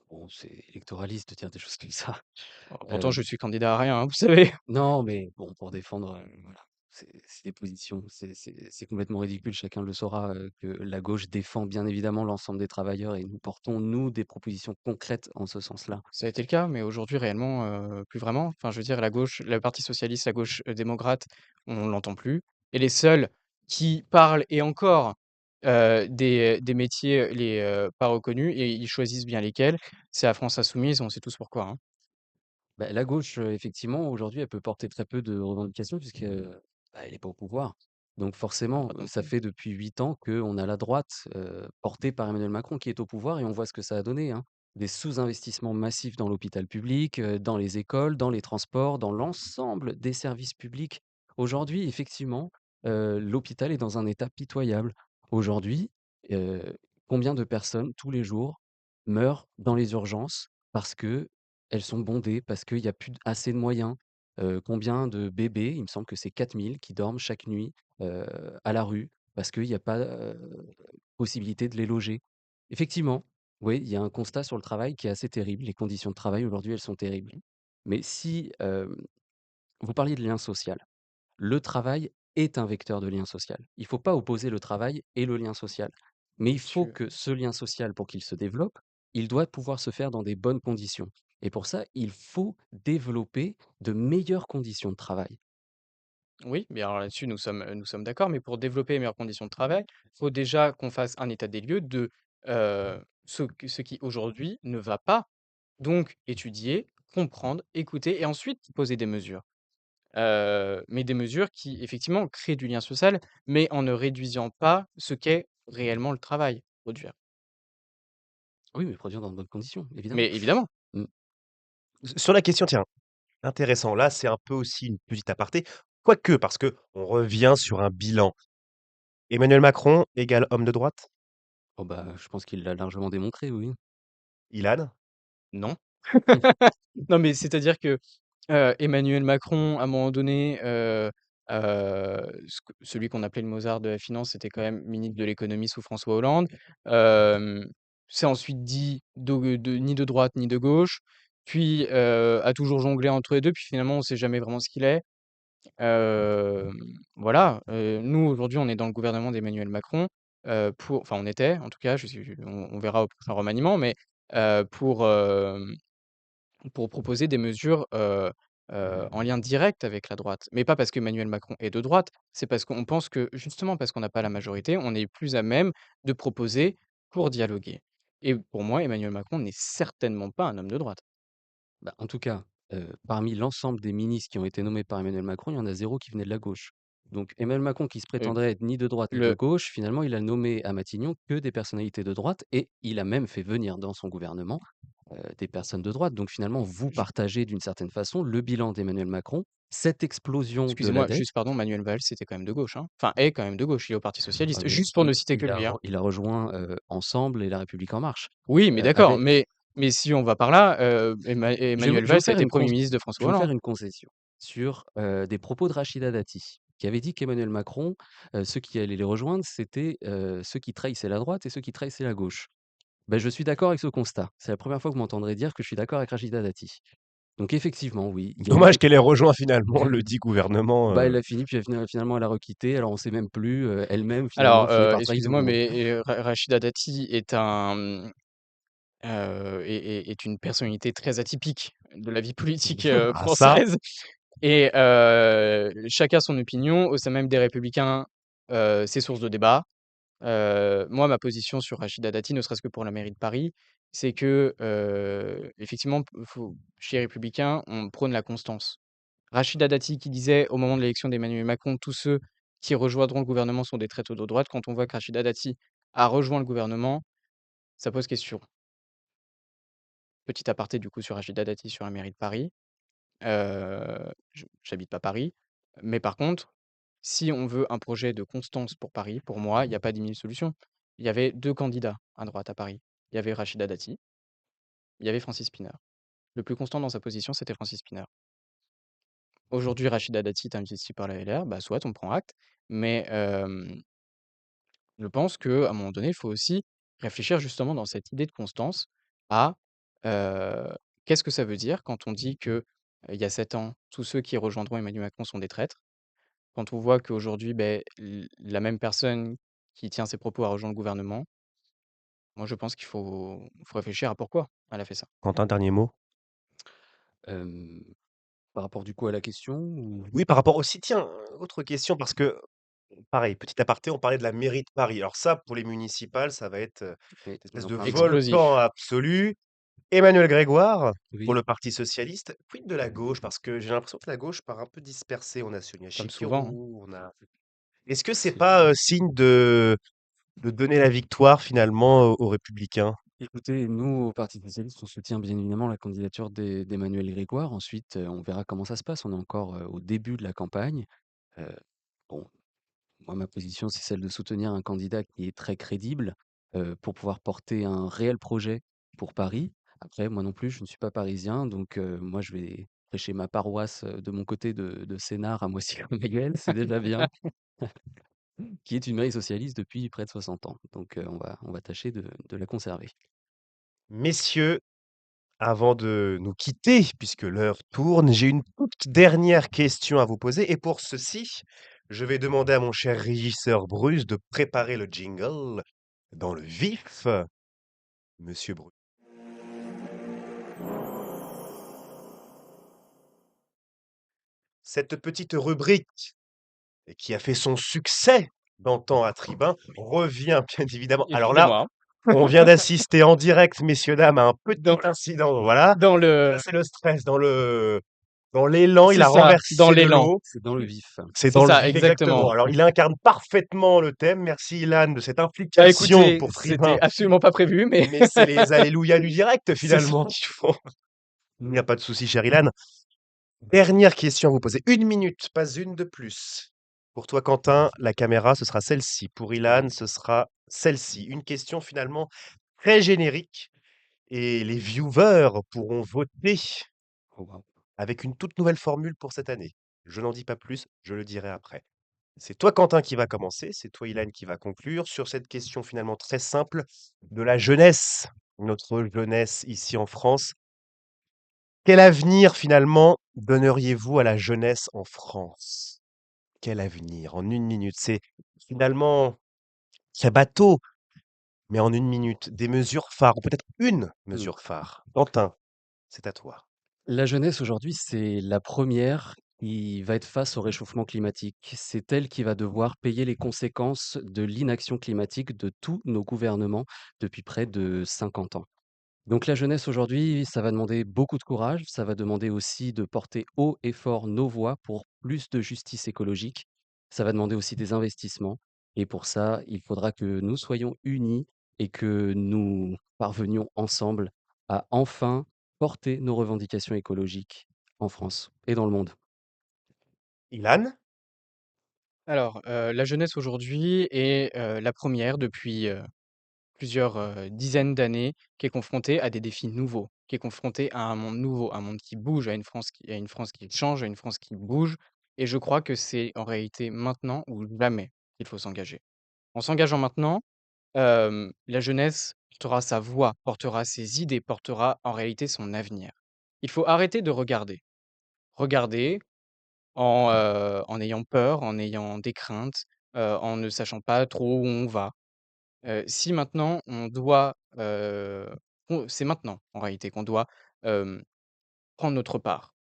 bon, c'est électoraliste de dire des choses comme ça. Pourtant, Heu, je suis candidat à rien, hein, vous savez? non, mais bon, pour défendre, voilà, c'est des positions, c'est complètement ridicule. Chacun le saura, que la gauche défend bien évidemment l'ensemble des travailleurs et nous portons, nous, des propositions concrètes en ce sens-là. Ça a été le cas, mais aujourd'hui, réellement, plus vraiment. Enfin, je veux dire, la gauche, le parti socialiste, la gauche, démocrate, on l'entend plus et les seuls qui parlent et encore, des métiers pas reconnus et ils choisissent bien lesquels, c'est la France insoumise, on sait tous pourquoi, hein. Bah, la gauche, effectivement, aujourd'hui, elle peut porter très peu de revendications puisque, bah, elle est pas au pouvoir. Donc forcément, Pas non ça plus. fait depuis 8 ans qu'on a la droite, portée par Emmanuel Macron qui est au pouvoir et on voit ce que ça a donné, hein. Des sous-investissements massifs dans l'hôpital public, dans les écoles, dans les transports, dans l'ensemble des services publics. Aujourd'hui, effectivement, l'hôpital est dans un état pitoyable. Aujourd'hui, heu, combien de personnes tous les jours meurent dans les urgences parce que elles sont bondées parce qu'il y a plus d assez de moyens. Combien de bébés, il me semble que c'est 4 000 qui dorment chaque nuit, heu, à la rue parce qu'il y a pas, possibilité de les loger. Effectivement, oui, il y a un constat sur le travail qui est assez terrible. Les conditions de travail aujourd'hui, elles sont terribles. Mais si, vous parliez de lien social. Le travail est un vecteur de lien social. Il ne faut pas opposer le travail et le lien social. Mais il faut Tu que ce lien social, pour qu'il se développe, il doit pouvoir se faire dans des bonnes conditions. Et pour ça, il faut développer de meilleures conditions de travail. Oui, mais alors là-dessus, nous sommes d'accord, mais pour développer les meilleures conditions de travail, il faut déjà qu'on fasse un état des lieux de, ce qui aujourd'hui ne va pas. Donc étudier, comprendre, écouter et ensuite poser des mesures. Mais des mesures qui effectivement créent du lien social, mais en ne réduisant pas ce qu'est réellement le travail, produire. Oui, mais produire dans de bonnes conditions, évidemment. Mais évidemment, Mm. Sur la question, tiens, intéressant, là, c'est un peu aussi une petite aparté, quoique, parce que on revient sur un bilan. Emmanuel Macron égale homme de droite? Oh bah, je pense qu'il l'a largement démontré, oui. Ilan? non. Non, mais c'est-à-dire que, Emmanuel Macron, à un moment donné, celui qu'on appelait le Mozart de la finance, c'était quand même ministre de l'économie sous François Hollande. Hem, S'est ensuite dit ni de droite ni de gauche, puis, a toujours jonglé entre les 2 puis finalement on sait jamais vraiment ce qu'il est. Hem, voilà, nous aujourd'hui on est dans le gouvernement d'Emmanuel Macron, on était en tout cas, je suis on verra au prochain remaniement, mais, pour, pour proposer des mesures, en lien direct avec la droite. Mais pas parce qu'Emmanuel Macron est de droite, c'est parce qu'on pense que justement parce qu'on n'a pas la majorité, on est plus à même de proposer pour dialoguer. Et pour moi, Emmanuel Macron n'est certainement pas un homme de droite. Bah, en tout cas, parmi l'ensemble des ministres qui ont été nommés par Emmanuel Macron, il y en a zéro qui venait de la gauche. Donc Emmanuel Macron, qui se Heu, prétendrait être ni de droite ni de le gauche, finalement, il a nommé à Matignon que des personnalités de droite et il a même fait venir dans son gouvernement, des personnes de droite. Donc finalement, vous ju partagez d'une certaine façon le bilan d'Emmanuel Macron, cette explosion de la excusez-moi, dette. juste pardon, Manuel Valls, c'était quand même de gauche, hein? Enfin, est quand même de gauche, il est au Parti Ah socialiste, oui, juste pour ne citer que lui, hein? il a rejoint, Ensemble et La République en marche. Oui, mais d'accord, Avec mais si on va par là, Emmanuel je vais Valls vous a faire été une Premier conc ministre de je François vais vous Hollande. faire une concession sur, des propos de Rachida Dati, qui avait dit qu'Emmanuel Macron, ceux qui allaient les rejoindre, c'était, ceux qui trahissaient la droite et ceux qui trahissaient la gauche. Ben, je suis d'accord avec ce constat. C'est la première fois que vous m'entendrez dire que je suis d'accord avec Rachida Dati. Donc effectivement, oui, il y a eu Dommage des qu'elle ait rejoint finalement le dit gouvernement. bah, elle a fini, puis finalement elle a requitté, alors on sait même plus, elle-même finalement Alors, finit par trahison, excusez-moi, donc mais Rachida Dati est est une personnalité très atypique de la vie politique, Ah ça, française et chacun son opinion. Au sein même des Républicains, c'est source de débat. Moi, ma position sur Rachida Dati, ne serait-ce que pour la mairie de Paris, c'est que, effectivement, faut chez les Républicains, on prône la constance. Rachida Dati qui disait au moment de l'élection d'Emmanuel Macron: «Tous ceux qui rejoindront le gouvernement sont des traîtres de droite». Quand on voit que Rachida Dati a rejoint le gouvernement, ça pose question. Petit aparté du coup sur Rachida Dati sur la mairie de Paris. J'habite pas Paris, mais par contre, si on veut un projet de constance pour Paris, pour moi, il y a pas 10 000 solutions. Il y avait 2 candidats à droite à Paris. Il y avait Rachida Dati, il y avait Francis Spinner. Le plus constant dans sa position, c'était Francis Spinner. Aujourd'hui, Rachida Dati est investie par la LR, bah, soit on prend acte, mais je pense qu'à un moment donné, il faut aussi réfléchir justement dans cette idée de constance à, heu, qu'est-ce que ça veut dire quand on dit que, il y a 7 ans, tous ceux qui rejoindront Emmanuel Macron sont des traîtres? Quand on voit qu'aujourd'hui, beh, l la même personne qui tient ces propos a rejoint le gouvernement, moi je pense qu'il faut réfléchir à pourquoi elle a fait ça. Quentin, dernier mot. hem, par rapport du coup à la question ou? Oui, par rapport aussi, tiens, autre question parce que pareil, petit aparté, on parlait de la mairie de Paris. Alors ça, pour les municipales, ça va être, Oui, une on espèce en de parlera. volcan Explosif. absolu. Emmanuel Grégoire, pour Oui, le Parti socialiste. Quid de la gauche? Parce que j'ai l'impression que la gauche part un peu dispersée. On a Sonia Comme souvent, hein. Chikirou, on a est-ce que c'est c'est pas, signe de donner la victoire finalement aux Républicains? écoutez, nous, au Parti socialiste, on soutient bien évidemment la candidature d'Emmanuel Grégoire. Ensuite, on verra comment ça se passe. On est encore, au début de la campagne. Heu, bon, moi, ma position, c'est celle de soutenir un candidat qui est très crédible, pour pouvoir porter un réel projet pour Paris. Après, moi non plus, je ne suis pas parisien, donc moi, je vais prêcher ma paroisse, de mon côté de Sénart à Moissy-Clos-Manuel, c'est déjà bien, qui est une mairie socialiste depuis près de 60 ans. Donc on va tâcher de la conserver. Messieurs, avant de nous quitter, puisque l'heure tourne, j'ai une toute dernière question à vous poser et pour ceci, je vais demander à mon cher régisseur Bruce de préparer le jingle dans le vif. Monsieur Bruce. Cette petite rubrique et qui a fait son succès d'antan à Tribun revient bien évidemment. Alors là, Excusez-moi, on vient d'assister en direct, messieurs, dames, à un petit dans incident. Voilà. dans Ça, le c'est le stress. Dans l'élan, il c'est a ça, dans renversé de l'élan. l'eau. C'est dans le vif. C'est C'est dans le ça, vif, exactement. exactement. Alors, il incarne parfaitement le thème. Merci, Ilan, de cette Bah, implication écoutez, pour c'était Tribun. absolument pas prévu, mais Mais c'est les alléluia du direct, c'est ça. finalement, qui font. Il n'y a pas de souci, cher Ilan. Dernière question à vous poser. 1 minute, pas une de plus. Pour toi, Quentin, la caméra, ce sera celle-ci. Pour Ilan, ce sera celle-ci. Une question finalement très générique et les viewers pourront voter Oh waouh. avec une toute nouvelle formule pour cette année. Je n'en dis pas plus, je le dirai après. C'est toi, Quentin, qui va commencer, c'est toi, Ilan, qui va conclure sur cette question finalement très simple de la jeunesse, notre jeunesse ici en France. Quel avenir finalement donneriez-vous à la jeunesse en France? Quel avenir? En 1 minute. C'est finalement très bateau, mais en 1 minute, des mesures phares, ou peut-être une Mmh. mesure phare. Quentin, c'est à toi. La jeunesse aujourd'hui, c'est la première qui va être face au réchauffement climatique. C'est elle qui va devoir payer les conséquences de l'inaction climatique de tous nos gouvernements depuis près de 50 ans. Donc la jeunesse aujourd'hui, ça va demander beaucoup de courage, ça va demander aussi de porter haut et fort nos voix pour plus de justice écologique. Ça va demander aussi des investissements et pour ça, il faudra que nous soyons unis et que nous parvenions ensemble à enfin porter nos revendications écologiques en France et dans le monde. Ilan? Alors, la jeunesse aujourd'hui est, la première depuis, plusieurs, dizaines d'années qui est confrontée à des défis nouveaux, qui est confrontée à un monde nouveau, un monde qui bouge, à une France qui change, à une France qui bouge et je crois que c'est en réalité maintenant ou jamais qu'il faut s'engager. En s'engageant maintenant, la jeunesse portera sa voix, portera ses idées, portera en réalité son avenir. Il faut arrêter de regarder. Regarder en ayant peur, en ayant des craintes, en ne sachant pas trop où on va. Si maintenant on doit, c'est maintenant en réalité qu'on doit, hem, prendre notre part.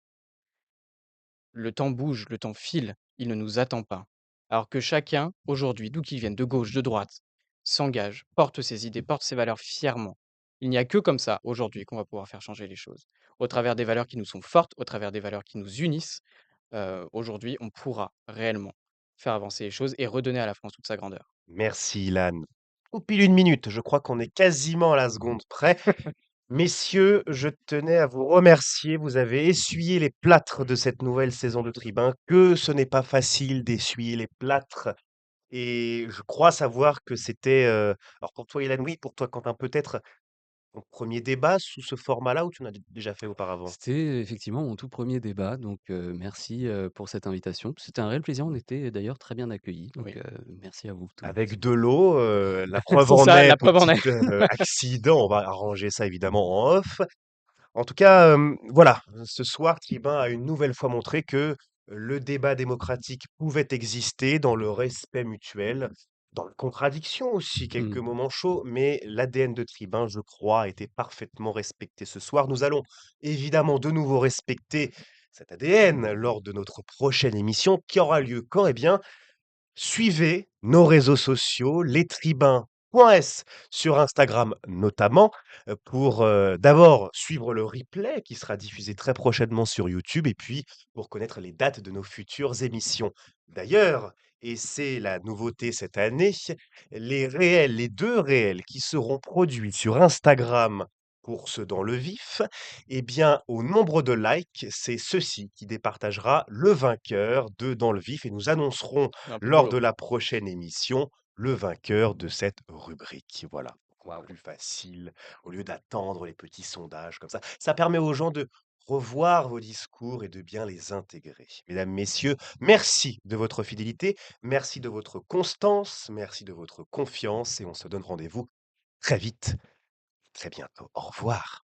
Le temps bouge, le temps file, il ne nous attend pas. Alors que chacun, aujourd'hui, d'où qu'il vienne, de gauche, de droite, s'engage, porte ses idées, porte ses valeurs fièrement. Il n'y a que comme ça, aujourd'hui, qu'on va pouvoir faire changer les choses. Au travers des valeurs qui nous sont fortes, au travers des valeurs qui nous unissent, aujourd'hui, on pourra réellement faire avancer les choses et redonner à la France toute sa grandeur. Merci Ilan. Tout pile 1 minute, je crois qu'on est quasiment à la seconde près. Messieurs, je tenais à vous remercier. Vous avez essuyé les plâtres de cette nouvelle saison de Tribun, que ce n'est pas facile d'essuyer les plâtres et je crois savoir que c'était, alors pour toi Ilan, oui, pour toi Quentin, peut-être ton 1er débat sous ce format-là ou tu en as déjà fait auparavant? C'était effectivement mon tout premier débat, donc merci, pour cette invitation. C'était un réel plaisir, on était d'ailleurs très bien accueillis, donc Oui, merci à vous tous. Avec de l'eau, la preuve c'est en ça, est, la preuve en petit, est. accident, on va arranger ça évidemment en off. En tout cas, voilà, ce soir, Tribun a une nouvelle fois montré que le débat démocratique pouvait exister dans le respect mutuel, dans la contradiction aussi, quelques Mmh. moments chauds, mais l'ADN de Tribun, je crois, a été parfaitement respecté ce soir. Nous allons évidemment de nouveau respecter cet ADN lors de notre prochaine émission qui aura lieu quand? Eh bien, suivez nos réseaux sociaux, lestribains.s sur Instagram notamment, pour, d'abord suivre le replay qui sera diffusé très prochainement sur YouTube et puis pour connaître les dates de nos futures émissions. D'ailleurs, et c'est la nouveauté cette année, les 2 réels qui seront produits sur Instagram pour ceux dans le vif, eh bien, au nombre de likes, c'est ceux-ci qui départagera le vainqueur de Dans le vif et nous annoncerons C'est un peu lors de boulot. la prochaine émission, le vainqueur de cette rubrique. Voilà, Waouh! plus facile, au lieu d'attendre les petits sondages comme ça. Ça permet aux gens de revoir vos discours et de bien les intégrer. Mesdames, messieurs, merci de votre fidélité, merci de votre constance, merci de votre confiance et on se donne rendez-vous très vite, très bientôt. Au revoir.